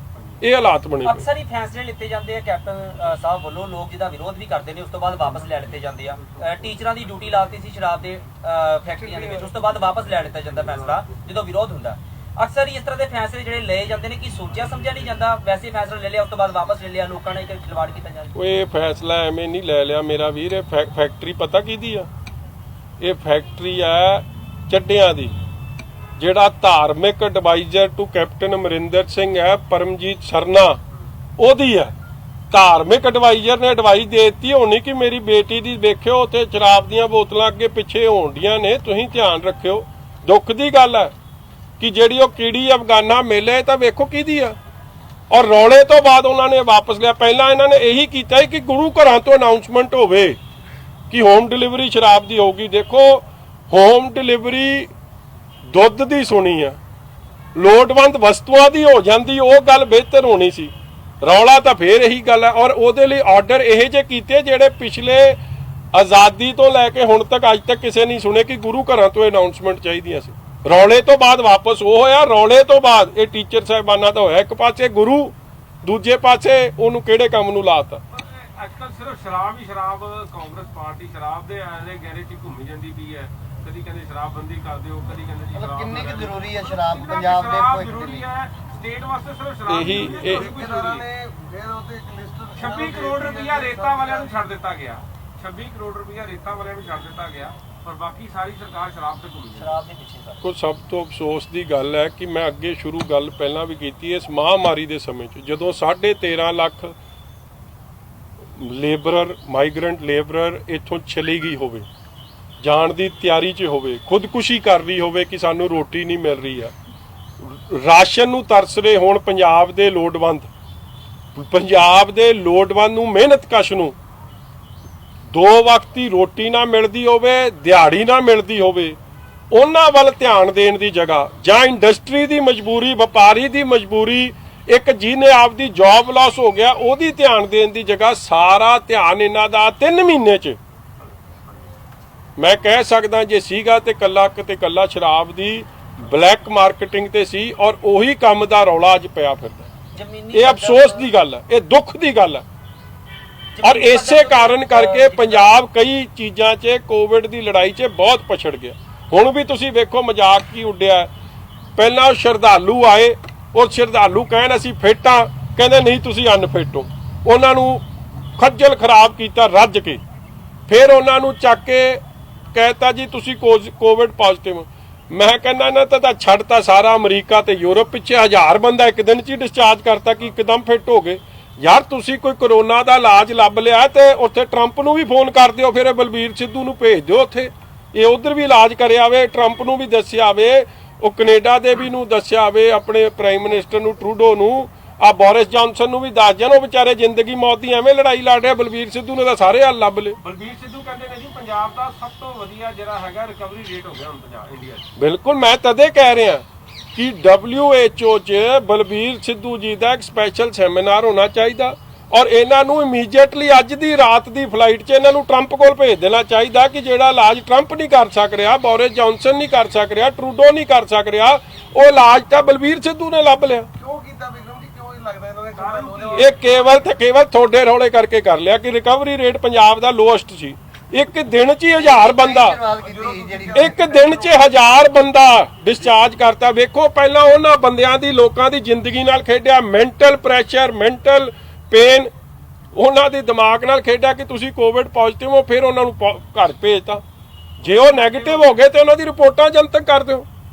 ਇਹ ਹਾਲਾਤ ਬਣੇ। ਅਕਸਰ ਹੀ ਫੈਸਲੇ ਲਿੱਤੇ ਜਾਂਦੇ ਆ ਕੈਪਟਨ ਸਾਹਿਬ ਵੱਲੋਂ, ਲੋਕ ਜਿਹਦਾ ਵਿਰੋਧ ਵੀ ਕਰਦੇ ਨੇ ਉਸ ਤੋਂ ਬਾਅਦ ਵਾਪਸ ਲੈ ਲਿੱਤੇ ਜਾਂਦੇ ਆ। ਟੀਚਰਾਂ ਦੀ ਡਿਊਟੀ ਲਾਤੀ ਸੀ ਸ਼ਰਾਬ ਦੇ ਫੈਕਟਰੀਆਂ ਦੇ ਵਿੱਚ, ਉਸ ਤੋਂ ਬਾਅਦ ਵਾਪਸ ਲੈ ਲਿੱਤਾ ਜਾਂਦਾ ਫੈਸਲਾ ਜਦੋਂ ਵਿਰੋਧ ਹੁੰਦਾ। ਅਕਸਰ ਹੀ ਇਸ ਤਰ੍ਹਾਂ ਦੇ ਫੈਸਲੇ ਜਿਹੜੇ ਲਏ ਜਾਂਦੇ ਨੇ ਕਿ ਸੋਚਿਆ ਸਮਝਿਆ ਨਹੀਂ ਜਾਂਦਾ, ਵੈਸੇ ਫੈਸਲਾ ਲੈ ਲਿਆ ਉਸ ਤੋਂ ਬਾਅਦ ਵਾਪਸ ਲੈ ਲਿਆ, ਲੋਕਾਂ ਨੇ ਖਿਲਵਾੜ ਕੀਤਾ ਜਾਂਦਾ। ਇਹ ਫੈਸਲਾ ਐਵੇਂ ਨਹੀਂ ਲੈ ਲਿਆ ਮੇਰਾ ਵੀਰ। ਇਹ ਫੈਕਟਰੀ ਪਤਾ ਕਿਹਦੀ ਆ? ਇਹ ਫੈਕਟਰੀ ਆ ਚੱਡਿਆਂ ਦੀ। ਜਿਹੜਾ ਧਾਰਮਿਕ adviser to captain Amarinder Singh ਹੈ, ਪਰਮਜੀਤ ਸਰਨਾ, ਉਹਦੀ ਹੈ। ਧਾਰਮਿਕ ਐਡਵਾਈਜ਼ਰ ਨੇ ਐਡਵਾਈਸ ਦੇ ਦਿੱਤੀ ਹੋਣੀ ਕਿ ਮੇਰੀ ਬੇਟੀ ਦੀ ਵੇਖਿਓ ਉੱਥੇ ਸ਼ਰਾਬ ਦੀਆਂ ਬੋਤਲਾਂ ਅੱਗੇ ਪਿੱਛੇ ਹੋਣਡੀਆਂ ਨੇ, ਤੁਸੀਂ ਧਿਆਨ ਰੱਖਿਓ। ਦੁੱਖ ਦੀ ਗੱਲ ਹੈ ਕਿ ਜਿਹੜੀ ਉਹ ਕੀੜੀ ਅਫਗਾਨਾ ਮੇਲੇ ਤਾਂ ਵੇਖੋ ਕਿਹਦੀ ਆ। ਔਰ ਰੌਲੇ ਤੋਂ ਬਾਅਦ ਉਹਨਾਂ ਨੇ ਵਾਪਸ ਲਿਆ। ਪਹਿਲਾਂ ਇਹਨਾਂ ਨੇ ਇਹੀ ਕੀਤਾ ਕਿ ਗੁਰੂ ਘਰਾਂ ਤੋਂ ਅਨਾਉਂਸਮੈਂਟ ਹੋਵੇ ਕਿ ਹੋਮ ਡਿਲੀਵਰੀ ਸ਼ਰਾਬ ਦੀ ਹੋਊਗੀ। ਦੇਖੋ ਹੋਮ ਡਿਲੀਵਰੀ ਦੁੱਧ ਦੀ ਸੁਣੀ ਆ, ਲੋੜਵੰਦ ਵਸਤੂਆਂ ਦੀ ਹੋ ਜਾਂਦੀ, ਉਹ ਗੱਲ ਬਿਹਤਰ ਹੋਣੀ ਸੀ। ਰੌਲਾ ਤਾਂ ਫੇਰ ਇਹੀ ਗੱਲ ਹੈ। ਔਰ ਉਹਦੇ ਲਈ ਆਰਡਰ ਇਹ ਜੇ ਕੀਤੇ ਜਿਹੜੇ ਪਿਛਲੇ ਆਜ਼ਾਦੀ ਤੋਂ ਲੈ ਕੇ ਹੁਣ ਤੱਕ ਅੱਜ ਤੱਕ ਕਿਸੇ ਨਹੀਂ ਸੁਣੇ ਕਿ ਗੁਰੂ ਘਰਾਂ ਤੋਂ ਅਨਾਉਂਸਮੈਂਟ ਚਾਹੀਦੀਆਂ ਸੀ। ਰੌਲੇ ਤੋਂ ਬਾਅਦ ਵਾਪਸ ਉਹ ਹੋਇਆ। ਰੌਲੇ ਤੋਂ ਬਾਅਦ ਇਹ ਟੀਚਰ ਸਾਹਿਬਾਨਾਂ ਦਾ ਹੋਇਆ। ਇੱਕ ਪਾਸੇ ਗੁਰੂ, ਦੂਜੇ ਪਾਸੇ ਉਹਨੂੰ ਕਿਹੜੇ ਕੰਮ ਨੂੰ ਲਾਤਾ। ਅੱਜ ਕੱਲ ਸਿਰਫ ਸ਼ਰਾਬ ਹੀ ਸ਼ਰਾਬ, ਕਾਂਗਰਸ ਪਾਰਟੀ ਸ਼ਰਾਬ ਦੇ ਆਲੇ ਗੈਰੇ 'ਚ ਘੁੰਮੀ ਜਾਂਦੀ ਪਈ ਹੈ। ਕਦੀ ਕਹਿੰਦੇ ਸ਼ਰਾਬਬੰਦੀ ਕਰ ਦਿਓ, ਕਦੀ ਕਹਿੰਦੇ ਜੀ ਸ਼ਰਾਬ ਕਿੰਨੀ ਕਿ ਜ਼ਰੂਰੀ ਹੈ ਸ਼ਰਾਬ ਪੰਜਾਬ ਦੇ ਭਵਿੱਖ ਦੇ ਲਈ? ਸਟੇਟ ਵਾਸਤੇ ਸਿਰਫ ਸ਼ਰਾਬ ਇਹੀ ਠੇਕੇਦਾਰਾਂ ਨੇ ਫਿਰ ਉਹਤੇ ਇੱਕ ਲਿਸਟ 26 ਕਰੋੜ ਰੁਪਇਆ ਰੇਤਾ ਵਾਲਿਆਂ ਨੂੰ ਛੱਡ ਦਿੱਤਾ ਗਿਆ। 26 ਕਰੋੜ ਰੁਪਇਆ ਰੇਤਾਂ ਵਾਲਿਆਂ ਨੂੰ ਛੱਡ ਦਿੱਤਾ ਗਿਆ, ਪਰ ਬਾਕੀ ਸਾਰੀ ਸਰਕਾਰ ਸ਼ਰਾਬ ਤੇ ਘੁਲ ਗਈ। ਸ਼ਰਾਬ ਦੇ ਪਿੱਛੇ ਸਰ ਕੋ ਸਭ ਤੋਂ ਅਫਸੋਸ ਦੀ ਗੱਲ ਹੈ ਕਿ ਮੈਂ ਅੱਗੇ ਸ਼ੁਰੂ ਗੱਲ ਪਹਿਲਾਂ ਵੀ ਕੀਤੀ, ਇਸ ਮਹਾਮਾਰੀ ਦੇ ਸਮੇਂ 'ਚ ਜਦੋਂ 13.5 ਲੱਖ ਲੇਬਰਰ ਮਾਈਗ੍ਰੈਂਟ ਲੇਬਰਰ ਇੱਥੋਂ ਚਲੀ ਗਈ ਹੋਵੇ, ਜਾਣ ਦੀ ਤਿਆਰੀ 'ਚ ਹੋਵੇ, ਖੁਦਕੁਸ਼ੀ ਕਰ ਰਹੀ ਹੋਵੇ ਕਿ ਸਾਨੂੰ ਰੋਟੀ ਨਹੀਂ ਮਿਲ ਰਹੀ ਆ, ਰਾਸ਼ਨ ਨੂੰ ਤਰਸ ਰਹੇ ਹੋਣ ਪੰਜਾਬ ਦੇ ਲੋੜਵੰਦ ਨੂੰ, ਮਿਹਨਤਕਸ਼ ਨੂੰ 2 ਵਕਤ ਦੀ ਰੋਟੀ ਨਾ ਮਿਲਦੀ ਹੋਵੇ, ਦਿਹਾੜੀ ਨਾ ਮਿਲਦੀ ਹੋਵੇ, ਉਹਨਾਂ ਵੱਲ ਧਿਆਨ ਦੇਣ ਦੀ ਜਗ੍ਹਾ ਜਾਂ ਇੰਡਸਟਰੀ ਦੀ ਮਜਬੂਰੀ, ਵਪਾਰੀ ਦੀ ਮਜਬੂਰੀ, ਇੱਕ ਜਿਹਨੇ ਆਪਦੀ ਜੌਬ ਲਾਸ ਹੋ ਗਿਆ ਉਹਦੀ ਧਿਆਨ ਦੇਣ ਦੀ ਜਗ੍ਹਾ ਸਾਰਾ ਧਿਆਨ ਇਹਨਾਂ ਦਾ 3 ਮਹੀਨੇ 'ਚ ਮੈਂ ਕਹਿ ਸਕਦਾ ਜੇ ਸੀਗਾ ਤੇ ਕੱਲਾ ਸ਼ਰਾਬ ਦੀ ਬਲੈਕ ਮਾਰਕੀਟਿੰਗ ਤੇ ਸੀ, ਔਰ ਉਹੀ ਕੰਮ ਦਾ ਰੌਲਾ ਅੱਜ ਪਿਆ ਫਿਰਦਾ। ਇਹ ਅਫਸੋਸ ਦੀ ਗੱਲ ਹੈ, ਇਹ ਦੁੱਖ ਦੀ ਗੱਲ ਹੈ, ਔਰ ਇਸੇ ਕਾਰਨ ਕਰਕੇ ਪੰਜਾਬ ਕਈ ਚੀਜ਼ਾਂ 'ਚ ਕੋਵਿਡ ਦੀ ਲੜਾਈ 'ਚ ਬਹੁਤ ਪਛੜ ਗਿਆ। ਹੁਣ ਵੀ ਤੁਸੀਂ ਵੇਖੋ ਮਜ਼ਾਕ ਕੀ ਉੱਡਿਆ, ਪਹਿਲਾਂ ਸ਼ਰਧਾਲੂ ਆਏ ਔਰ ਸ਼ਰਧਾਲੂ ਕਹਿਣ ਅਸੀਂ ਫਿੱਟ ਹਾਂ, ਕਹਿੰਦੇ ਨਹੀਂ ਤੁਸੀਂ ਅਨਫਿੱਟ ਹੋ, ਉਹਨਾਂ ਨੂੰ ਖੱਜਲ ਖਰਾਬ ਕੀਤਾ ਰੱਜ ਕੇ, ਫਿਰ ਉਹਨਾਂ ਨੂੰ ਚੱਕ ਕੇ ਕਹਿਤਾ ਜੀ ਤੁਸੀਂ ਕੋਵਿਡ ਪੋਜ਼ਿਟਿਵ। ਮੈਂ ਕਹਿੰਦਾ ਇਹਨਾਂ ਤਾਂ ਛੱਡਤਾ ਸਾਰਾ ਅਮਰੀਕਾ ਤੇ ਯੂਰਪ ਪਿੱਛੇ, 1000 ਬੰਦਾ ਇੱਕ ਦਿਨ 'ਚ ਹੀ ਡਿਸਚਾਰਜ ਕਰਤਾ ਕਿ ਇੱਕਦਮ ਫਿੱਟ ਹੋ ਗਏ। ਯਾਰ ਤੁਸੀਂ ਕੋਈ ਕਰੋਨਾ ਦਾ ਇਲਾਜ ਲੱਭ ਲਿਆ ਤੇ ਉੱਥੇ ਟਰੰਪ ਨੂੰ ਵੀ ਫੋਨ ਕਰ ਦਿਓ, ਫਿਰ ਬਲਬੀਰ ਸਿੱਧੂ ਨੂੰ ਭੇਜ ਦਿਓ ਉੱਥੇ, ਇਹ ਉਧਰ ਵੀ ਇਲਾਜ ਕਰਿਆ ਆਵੇ, ਟਰੰਪ ਨੂੰ ਵੀ ਦੱਸਿਆ ਆਵੇ, ਉਹ ਕੈਨੇਡਾ ਦੇ ਵੀ ਨੂੰ ਦੱਸਿਆ ਆਵੇ, ਆਪਣੇ ਪ੍ਰਾਈਮ ਮਿਨਿਸਟਰ ਨੂੰ ਟਰੂਡੋ ਨੂੰ, ਆ ਬੋਰਿਸ ਜੌਨਸਨ ਨੂੰ ਵੀ ਦੱਸ ਜਾਣ, ਉਹ ਵਿਚਾਰੇ ਜ਼ਿੰਦਗੀ ਮੌਤ ਦੀ ਐਵੇਂ ਲੜਾਈ ਲੜ ਰਿਹਾ। ਬਲਬੀਰ ਸਿੱਧੂ ਨੇ ਤਾਂ ਸਾਰੇ ਹੱਲ ਲੱਭ ਲਏ। ਬਲਬੀਰ ਸਿੱਧੂ ਕਹਿੰਦੇ ਨੇ ਜੀ ਪੰਜਾਬ ਦਾ ਸਭ ਤੋਂ ਵਧੀਆ ਜਿਹੜਾ ਹੈਗਾ ਰਿਕਵਰੀ ਰੇਟ ਹੋ ਗਿਆ ਹੁਣ ਪੰਜਾਬ ਇੰਡੀਆ 'ਚ। ਬਿਲਕੁਲ, ਮੈਂ ਤਦੇ ਕਹਿ ਰਿਹਾ ਕਿ WHO 'ਚ ਬਲਬੀਰ ਸਿੱਧੂ ਜੀ ਦਾ ਇੱਕ ਸਪੈਸ਼ਲ ਸੈਮੀਨਾਰ ਹੋਣਾ ਚਾਹੀਦਾ, ਔਰ ਇਹਨਾਂ ਨੂੰ ਇਮੀਡੀਏਟਲੀ ਅੱਜ ਦੀ ਰਾਤ ਦੀ ਫਲਾਈਟ 'ਚ ਇਹਨਾਂ ਨੂੰ ਟਰੰਪ ਕੋਲ ਭੇਜ ਦੇਣਾ ਚਾਹੀਦਾ ਕਿ ਜਿਹੜਾ ਇਲਾਜ ਟਰੰਪ ਨਹੀਂ ਕਰ ਸਕ ਰਿਹਾ, ਬੋਰਿਸ ਜੌਨਸਨ ਨਹੀਂ ਕਰ ਸਕ ਰਿਹਾ, ਟਰੂਡੋ ਨਹੀਂ ਕਰ ਸਕ ਰਿਹਾ, ਉਹ ਇਲਾਜ ਤਾਂ ਬਲਬੀਰ ਸਿੱਧੂ ਨੇ ਲੱਭ ਲਿਆ। ਕਿਉਂ ਕੀਤਾ ਬਿਕਰਮ ਜੀ, ਕਿਉਂ ਇਹ ਲੱਗਦਾ ਇਹਨਾਂ ਦੇ ਇਹ ਕੇਵਲ ਤੁਹਾਡੇ ਰੌਲੇ ਕਰਕੇ ਕਰ ਲਿਆ ਕਿ ਰਿਕਵਰੀ ਰੇਟ ਪੰਜਾਬ ਦਾ ਲੋਐਸਟ ਸੀ। ਇੱਕ ਦਿਨ 'ਚ ਹੀ 1000 ਬੰਦਾ, ਇੱਕ ਦਿਨ 'ਚ 1000 ਬੰਦਾ ਡਿਸਚਾਰਜ ਕਰਤਾ। ਵੇਖੋ ਪਹਿਲਾਂ ਉਹਨਾਂ ਬੰਦਿਆਂ ਦੀ, ਲੋਕਾਂ ਦੀ ਜ਼ਿੰਦਗੀ ਨਾਲ ਖੇਡਿਆ, ਮੈਂਟਲ ਪ੍ਰੈਸ਼ਰ, ਮੈਂਟਲ ਪੇਨ, ਉਹਨਾਂ ਦੇ ਦਿਮਾਗ ਨਾਲ ਖੇਡਿਆ ਕਿ ਤੁਸੀਂ ਕੋਵਿਡ ਪੋਜ਼ਿਟਿਵ ਹੋ, ਫਿਰ ਉਹਨਾਂ ਨੂੰ ਘਰ ਭੇਜਤਾ। ਜੇ ਉਹ ਨੈਗੇਟਿਵ ਹੋ ਗਏ ਤੇ ਉਹਨਾਂ ਦੀ ਰਿਪੋਰਟਾਂ ਜਨਤਕ ਕਰ ਦਿਓ,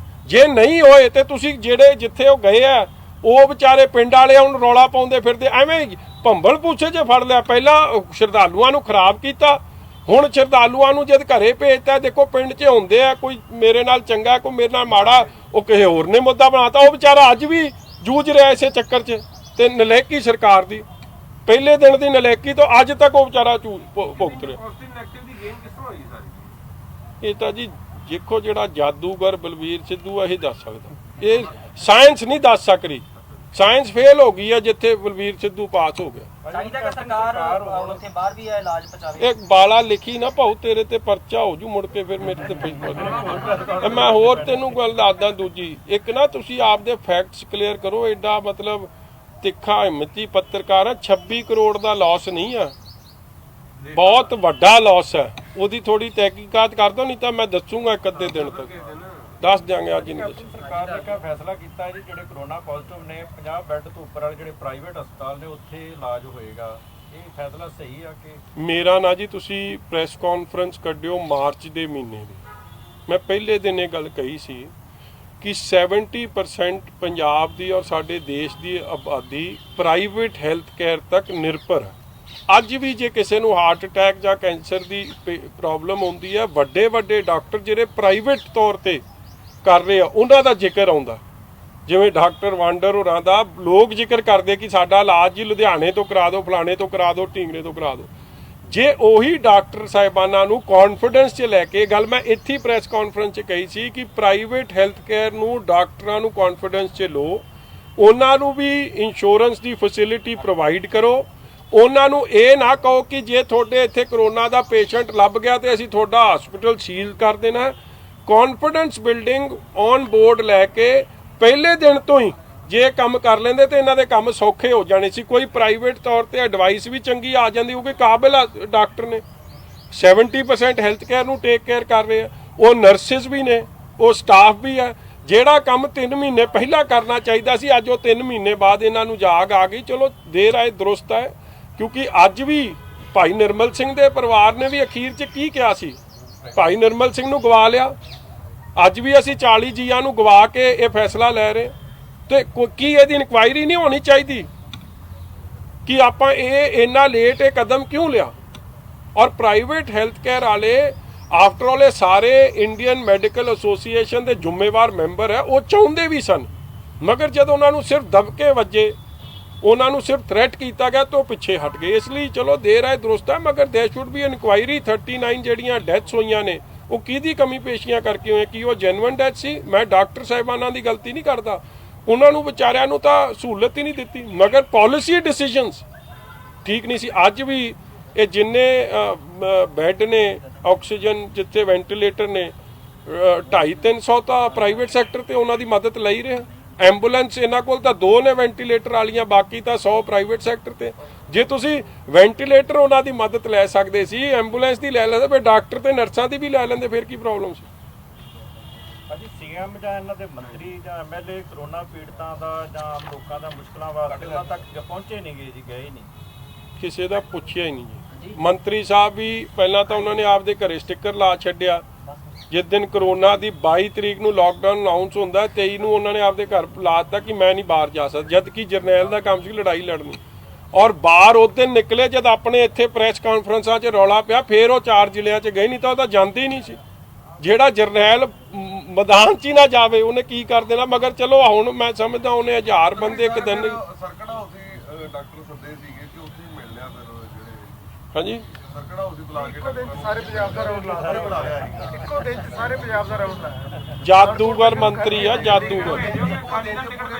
ਜੇ ਨਹੀਂ ਹੋਏ ਤੇ ਤੁਸੀਂ ਜਿਹੜੇ ਜਿੱਥੇ ਉਹ ਗਏ ਆ ਉਹ ਵਿਚਾਰੇ ਪਿੰਡ ਵਾਲੇ ਉਹਨੂੰ ਰੌਲਾ ਪਾਉਂਦੇ ਫਿਰਦੇ, ਐਵੇਂ ਭੰਬਲ ਪੂਛੇ 'ਚ ਫੜ ਲਿਆ। ਪਹਿਲਾਂ ਸ਼ਰਧਾਲੂਆਂ ਨੂੰ ਖਰਾਬ ਕੀਤਾ, ਹੁਣ ਸ਼ਰਧਾਲੂਆਂ ਨੂੰ ਜਦ ਘਰੇ ਭੇਜਤਾ। ਦੇਖੋ ਪਿੰਡ 'ਚ ਹੁੰਦੇ ਆ, ਕੋਈ ਮੇਰੇ ਨਾਲ ਚੰਗਾ, ਕੋਈ ਮੇਰੇ ਨਾਲ ਮਾੜਾ, ਉਹ ਕਿਸੇ ਹੋਰ ਨੇ ਮੁੱਦਾ ਬਣਾਤਾ, ਉਹ ਵਿਚਾਰਾ ਅੱਜ ਵੀ ਜੂਝ ਰਿਹਾ ਇਸੇ ਚੱਕਰ 'ਚ। ਤੇ ਨਲਾਇਕੀ ਸਰਕਾਰ ਦੀ, ਪਹਿਲੇ ਦਿਨ ਦੀ ਨਲਾਇਕੀ ਤੋਂ ਅੱਜ ਤੱਕ ਉਹ ਵਿਚਾਰਾ ਭੁਗਤ ਰਿਹਾ। ਪੋਜ਼ਿਟਿਵ ਨੈਗੇਟਿਵ ਦੀ ਗੇਮ ਕਿਸ ਤਰ੍ਹਾਂ ਹੋਈ ਸਾਰੀ? ਇਹ ਤਾਂ ਜੀ ਦੇਖੋ ਜਿਹੜਾ ਜਾਦੂਗਰ ਬਲਬੀਰ ਸਿੱਧੂ ਆ, ਇਹ ਦੱਸ ਸਕਦਾ, ਇਹ ਸਾਇੰਸ ਨਹੀਂ ਦੱਸ ਸਕਦੀ। ਸਾਇੰਸ ਫੇਲ ਹੋ ਗਈ ਆ ਜਿੱਥੇ ਬਲਬੀਰ ਸਿੱਧੂ ਪਾਸ ਹੋ ਗਿਆ। ਚਾਹੀਦਾ ਕਿ ਸਰਕਾਰ ਉੱਥੇ ਬਾਹਰ ਵੀ ਇਹ ਇਲਾਜ ਪਹੁੰਚਾਵੇ। ਇੱਕ ਬਾਲਾ ਲਿਖੀ ਨਾ ਭਾਉ ਤੇਰੇ ਤੇ ਪਰਚਾ ਹੋ ਜੂ, ਮੁੜ ਕੇ ਫਿਰ ਮੇਰੇ ਤੇ ਫੇਸਬੁੱਕ। ਮੈਂ ਹੋਰ ਤੈਨੂੰ ਗੱਲ ਦੱਸਦਾ ਦੂਜੀ, ਇੱਕ ਨਾ ਤੁਸੀਂ ਆਪਦੇ ਫੈਕਟਸ ਕਲੀਅਰ ਕਰੋ। ਐਡਾ ਮਤਲਬ ਤਿੱਖਾ ਹਿੰਮਤੀ ਪੱਤਰਕਾਰ ਆ, 26 ਕਰੋੜ ਦਾ ਲਾਸ ਨਹੀਂ ਆ, ਬਹੁਤ ਵੱਡਾ ਲਾਸ ਹੈ। ਉਹਦੀ ਥੋੜੀ ਤਹਿਕੀਕਾਤ ਕਰ ਦੋ, ਨਹੀਂ ਤਾਂ ਮੈਂ ਦੱਸੂਗਾ ਇੱਕ ਅੱਧੇ ਦਿਨ ਤੱਕ, ਦੱਸ ਦਿਆਂਗੇ, ਅੱਜ ਨਹੀਂ ਦੱਸੂ। ਸਰਕਾਰ ਨੇ ਇੱਕ ਫੈਸਲਾ ਕੀਤਾ ਹੈ ਜੀ, ਜਿਹੜੇ ਕਰੋਨਾ ਪੋਜ਼ਿਟਿਵ ਨੇ 50 ਬੈੱਡ ਤੋਂ ਉੱਪਰ ਵਾਲੇ ਜਿਹੜੇ ਪ੍ਰਾਈਵੇਟ ਹਸਪਤਾਲ ਨੇ ਉੱਥੇ ਇਲਾਜ ਹੋਏਗਾ। ਇਹ ਫੈਸਲਾ ਸਹੀ ਆ ਕਿ? ਮੇਰਾ ਨਾ ਜੀ ਤੁਸੀਂ ਪ੍ਰੈਸ ਕਾਨਫਰੰਸ ਕੱਢਿਓ ਮਾਰਚ ਦੇ ਮਹੀਨੇ ਦੀ, ਮੈਂ ਪਹਿਲੇ ਦਿਨ ਇਹ ਗੱਲ ਕਹੀ ਸੀ ਕਿ 70% ਪੰਜਾਬ ਦੀ ਔਰ ਸਾਡੇ ਦੇਸ਼ ਦੀ ਆਬਾਦੀ ਪ੍ਰਾਈਵੇਟ ਹੈਲਥ ਕੇਅਰ ਤੱਕ ਨਿਰਭਰ ਹੈ। ਅੱਜ ਵੀ ਜੇ ਕਿਸੇ ਨੂੰ ਹਾਰਟ ਅਟੈਕ ਜਾਂ ਕੈਂਸਰ ਦੀ ਪ੍ਰੋਬਲਮ ਹੁੰਦੀ ਹੈ, ਵੱਡੇ ਵੱਡੇ ਡਾਕਟਰ ਜਿਹੜੇ ਪ੍ਰਾਈਵੇਟ ਤੌਰ ਤੇ ਕਰ ਰਹੇ ਆ ਉਹਨਾਂ ਦਾ ਜ਼ਿਕਰ ਆਉਂਦਾ, ਜਿਵੇਂ ਡਾਕਟਰ ਵਾਂਡਰ ਹੋਰਾਂ ਦਾ ਲੋਕ ਜ਼ਿਕਰ ਕਰਦੇ ਕਿ ਸਾਡਾ ਇਲਾਜ ਜੀ ਲੁਧਿਆਣੇ ਤੋਂ ਕਰਾ ਦਿਓ, ਫਲਾਣੇ ਤੋਂ ਕਰਾ ਦਿਓ, ਢੀਂਗਰੇ ਤੋਂ ਕਰਾ ਦਿਓ। ਜੇ ਉਹੀ ਡਾਕਟਰ ਸਾਹਿਬਾਨਾਂ ਨੂੰ ਕੌਨਫੀਡੈਂਸ 'ਚ ਲੈ ਕੇ, ਗੱਲ ਮੈਂ ਇੱਥੇ ਪ੍ਰੈਸ ਕਾਨਫਰੰਸ 'ਚ ਕਹੀ ਸੀ ਕਿ ਪ੍ਰਾਈਵੇਟ ਹੈਲਥ ਕੇਅਰ ਨੂੰ ਡਾਕਟਰਾਂ ਨੂੰ ਕੌਨਫੀਡੈਂਸ 'ਚ ਲਓ, ਉਹਨਾਂ ਨੂੰ ਵੀ ਇੰਸ਼ੋਰੈਂਸ ਦੀ ਫੈਸਿਲਿਟੀ ਪ੍ਰੋਵਾਈਡ ਕਰੋ। ਉਹਨਾਂ ਨੂੰ ਇਹ ਨਾ ਕਹੋ ਕਿ ਜੇ ਤੁਹਾਡੇ ਇੱਥੇ ਕਰੋਨਾ ਦਾ ਪੇਸ਼ੈਂਟ ਲੱਭ ਗਿਆ ਤੇ ਅਸੀਂ ਤੁਹਾਡਾ ਹਸਪੀਟਲ ਸੀਲ ਕਰ ਦੇਣਾ। ਕੌਨਫੀਡੈਂਸ ਬਿਲਡਿੰਗ ਔਨ ਬੋਰਡ ਲੈ ਕੇ ਪਹਿਲੇ ਦਿਨ ਤੋਂ ਹੀ ਜੇ ਕੰਮ ਕਰ ਲੈਂਦੇ ਤੇ ਇਹਨਾਂ ਦੇ ਕੰਮ ਸੌਖੇ ਹੋ ਜਾਣੇ ਸੀ। ਕੋਈ ਪ੍ਰਾਈਵੇਟ ਤੌਰ ਤੇ ਐਡਵਾਈਸ ਵੀ ਚੰਗੀ ਆ ਜਾਂਦੀ, ਕਿਉਂਕਿ ਕਾਬਿਲ ਡਾਕਟਰ ਨੇ, 70% ਹੈਲਥ ਕੇਅਰ ਨੂੰ ਟੇਕ ਕੇਅਰ ਕਰ ਰਹੇ ਆ, ਉਹ ਨਰਸਿਸ ਵੀ ਨੇ, ਉਹ ਸਟਾਫ ਵੀ ਆ। ਜਿਹੜਾ ਕੰਮ 3 ਮਹੀਨੇ ਪਹਿਲਾਂ ਕਰਨਾ ਚਾਹੀਦਾ ਸੀ, ਅੱਜ ਉਹ 3 ਮਹੀਨੇ ਬਾਅਦ ਇਹਨਾਂ ਨੂੰ ਜਾਗ ਆ ਗਈ। ਚਲੋ ਦੇਰ ਆਏ ਦਰੁਸਤ ਹੈ, ਕਿਉਂਕਿ ਅੱਜ ਵੀ ਭਾਈ ਨਿਰਮਲ ਸਿੰਘ ਦੇ ਪਰਿਵਾਰ ਨੇ ਵੀ ਅਖੀਰ 'ਚ ਕੀ ਕਿਹਾ ਸੀ? ਭਾਈ ਨਿਰਮਲ ਸਿੰਘ ਨੂੰ ਗਵਾ ਲਿਆ। ਅੱਜ ਵੀ ਅਸੀਂ 40 ਜੀਆਂ ਨੂੰ ਗਵਾ ਕੇ ਇਹ ਫੈਸਲਾ ਲੈ ਰਹੇ। ਤੇ ਕੀ ਇਹਦੀ ਇਨਕੁਆਇਰੀ ਨਹੀਂ ਹੋਣੀ ਚਾਹੀਦੀ ਕਿ ਆਪਾਂ ਇਹ ਇੰਨਾ ਲੇਟ ਇਹ ਕਦਮ ਕਿਉਂ ਲਿਆ? ਔਰ ਪ੍ਰਾਈਵੇਟ ਹੈਲਥ ਕੇਅਰ ਵਾਲੇ ਆਫਟਰ ਆਲ ਇਹ ਸਾਰੇ ਇੰਡੀਅਨ ਮੈਡੀਕਲ ਐਸੋਸੀਏਸ਼ਨ ਦੇ ਜ਼ਿੰਮੇਵਾਰ ਮੈਂਬਰ ਹੈ, ਉਹ ਚਾਹੁੰਦੇ ਵੀ ਸਨ, ਮਗਰ ਜਦੋਂ ਉਹਨਾਂ ਨੂੰ ਸਿਰਫ ਦਬਕੇ ਵੱਜੇ, ਉਹਨਾਂ ਨੂੰ ਸਿਰਫ ਥ੍ਰੈਟ ਕੀਤਾ ਗਿਆ ਤਾਂ ਉਹ ਪਿੱਛੇ ਹਟ ਗਏ। ਇਸ ਲਈ ਚਲੋ ਦੇਰ ਹੈ ਦਰੁਸਤ ਹੈ, ਮਗਰ ਦੇਰ ਸ਼ੁੱਡ ਵੀ ਇਨਕੁਆਇਰੀ। 39 ਜਿਹੜੀਆਂ ਡੈਥਸ ਹੋਈਆਂ ਨੇ ਉਹ ਕਿਹਦੀ ਕਮੀ ਪੇਸ਼ੀਆਂ ਕਰਕੇ ਹੋਏ? ਕੀ ਉਹ ਜੈਨੂਇਨ ਡੈਥ ਸੀ? ਮੈਂ ਡਾਕਟਰ ਸਾਹਿਬਾਨਾਂ ਦੀ ਗਲਤੀ ਨਹੀਂ ਕਰਦਾ, ਉਹਨਾਂ ਨੂੰ ਵਿਚਾਰਿਆਂ ਨੂੰ ਤਾਂ ਸਹੂਲਤ ਹੀ ਨਹੀਂ ਦਿੱਤੀ, ਮਗਰ ਪਾਲਿਸੀ ਡਿਸੀਜਨਸ ਠੀਕ ਨਹੀਂ ਸੀ। ਅੱਜ ਵੀ ਇਹ ਜਿੰਨੇ ਬੈੱਡ ਨੇ, ਆਕਸੀਜਨ ਜਿੱਥੇ ਵੈਂਟੀਲੇਟਰ ਨੇ, 250-300 ਤਾਂ ਪ੍ਰਾਈਵੇਟ ਸੈਕਟਰ ਤੇ ਉਹਨਾਂ ਦੀ ਮਦਦ ਲਈ ਰਿਹਾ। ਐਂਬੂਲੈਂਸ ਇਹਨਾਂ ਕੋਲ ਤਾਂ 2 ਨੇ ਵੈਂਟੀਲੇਟਰ ਵਾਲੀਆਂ, ਬਾਕੀ ਤਾਂ 100 ਪ੍ਰਾਈਵੇਟ ਸੈਕਟਰ ਤੇ। ਜੇ ਤੁਸੀਂ ਵੈਂਟੀਲੇਟਰ ਉਹਨਾਂ ਦੀ ਮਦਦ ਲੈ ਸਕਦੇ ਸੀ, ਐਂਬੂਲੈਂਸ ਦੀ ਲੈ ਲੈਂਦੇ, ਫਿਰ ਡਾਕਟਰ ਤੇ ਨਰਸਾਂ ਦੀ ਵੀ ਲੈ ਲੈਂਦੇ, ਫਿਰ ਕੀ ਪ੍ਰੋਬਲਮ ਸੀ? ਹਾਂਜੀ, ਸੀਐਮ ਜਾਂ ਇਹਨਾਂ ਦੇ ਮੰਤਰੀ ਜਾਂ ਐਮਐਲਏ ਕਰੋਨਾ ਪੀੜਤਾਂ ਦਾ ਜਾਂ ਆਮ ਲੋਕਾਂ ਦਾ ਮੁਸ਼ਕਲਾਂ ਵਾਸਤੇ ਉਹਨਾਂ ਤੱਕ ਪਹੁੰਚੇ ਨਹੀਂ ਗਏ ਜੀ, ਗਏ ਨਹੀਂ, ਕਿਸੇ ਦਾ ਪੁੱਛਿਆ ਹੀ ਨਹੀਂ ਜੀ। ਮੰਤਰੀ ਸਾਹਿਬ ਵੀ ਪਹਿਲਾਂ ਤਾਂ ਉਹਨਾਂ ਨੇ ਆਪਦੇ ਘਰੇ ਸਟicker ਲਾ ਛੱਡਿਆ। ਜਿਸ ਦਿਨ ਕਰੋਨਾ ਦੀ 22 ਤਰੀਕ ਨੂੰ ਲਾਕਡਾਊਨ ਅਨਾਉਂਸ ਹੁੰਦਾ, 23 ਨੂੰ ਉਹਨਾਂ ਨੇ ਆਪਦੇ ਘਰ ਲਾ ਦਿੱਤਾ ਕਿ ਮੈਂ ਨਹੀਂ ਬਾਹਰ ਜਾ ਸਕਦਾ, ਜਦ ਕਿ ਜਰਨੈਲ ਦਾ ਕੰਮ ਸੀ ਲੜਾਈ ਲੜਨੀ। ਔਰ ਬਾਹਰ ਉਸ ਦਿਨ ਨਿਕਲੇ ਜਦ ਆਪਣੇ ਇੱਥੇ ਪ੍ਰੈਸ ਕਾਨਫਰੰਸਾਂ 'ਚ ਰੌਲਾ ਪਿਆ, ਫਿਰ ਉਹ 4 ਜ਼ਿਲ੍ਹਿਆਂ 'ਚ ਗਏ, ਨਹੀਂ ਤਾਂ ਉਹ ਤਾਂ ਜਾਂਦੇ ਹੀ ਨਹੀਂ ਸੀ। ਜਿਹੜਾ ਜਰਨੈਲ ਮੈਦਾਨ 'ਚ ਹੀ ਨਾ ਜਾਵੇ ਉਹਨੇ ਕੀ ਕਰ ਦੇਣਾ? ਮਗਰ ਚਲੋ ਹੁਣ ਮੈਂ ਸਮਝਦਾ ਉਹਨੇ 1000 ਬੰਦੇ ਇੱਕ ਦਿਨ। ਸਰਕਟ ਹਾਊਸ ਹੀ ਡਾਕਟਰ ਸੱਦੇ ਸੀਗੇ ਕਿ ਉੱਥੇ ਹੀ ਮਿਲ ਲਿਆ ਫਿਰ ਜਿਹੜੇ। ਹਾਂਜੀ, ਸਰਕਟ ਹਾਊਸ ਹੀ ਬੁਲਾ ਕੇ ਇੱਕੋ ਦਿਨ 'ਚ ਸਾਰੇ ਪੰਜਾਬ ਦਾ ਰਾਊਂਡ ਲਾਇਆ, ਇੱਕੋ ਦਿਨ 'ਚ ਸਾਰੇ ਪੰਜਾਬ ਦਾ ਰਾਊਂਡ ਲਾਇਆ। ਜਾਦੂਗਰ ਮੰਤਰੀ ਆ, ਜਾਦੂਗਰ।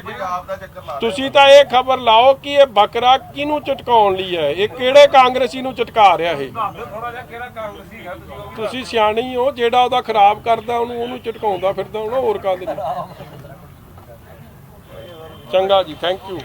ਪੰਜਾਬ ਦਾ ਚੱਕਰ ਲਾ ਤੁਸੀਂ ਤਾਂ ਇਹ ਖਬਰ ਲਾਓ ਕਿ ਇਹ ਬੱਕਰਾ ਕਿਹਨੂੰ ਚਟਕਾਉਣ ਲਈ ਹੈ, ਇਹ ਕਿਹੜੇ ਕਾਂਗਰਸੀ ਨੂੰ ਚਟਕਾ ਰਿਹਾ ਇਹ? ਥੋੜਾ ਜਿਹਾ ਕਿਹੜਾ ਕਾਂਗਰਸੀ ਹੈਗਾ ਤੁਸੀਂ? ਤੁਸੀਂ ਸਿਆਣੇ ਹੀ ਹੋ, ਜਿਹੜਾ ਉਹਦਾ ਖਰਾਬ ਕਰਦਾ ਉਹਨੂੰ ਚਟਕਾਉਂਦਾ ਫਿਰਦਾ ਹੋਣਾ, ਹੋਰ ਕਾਹਦੇ ਲਈ? ਚੰਗਾ ਜੀ, ਥੈਂਕ ਯੂ।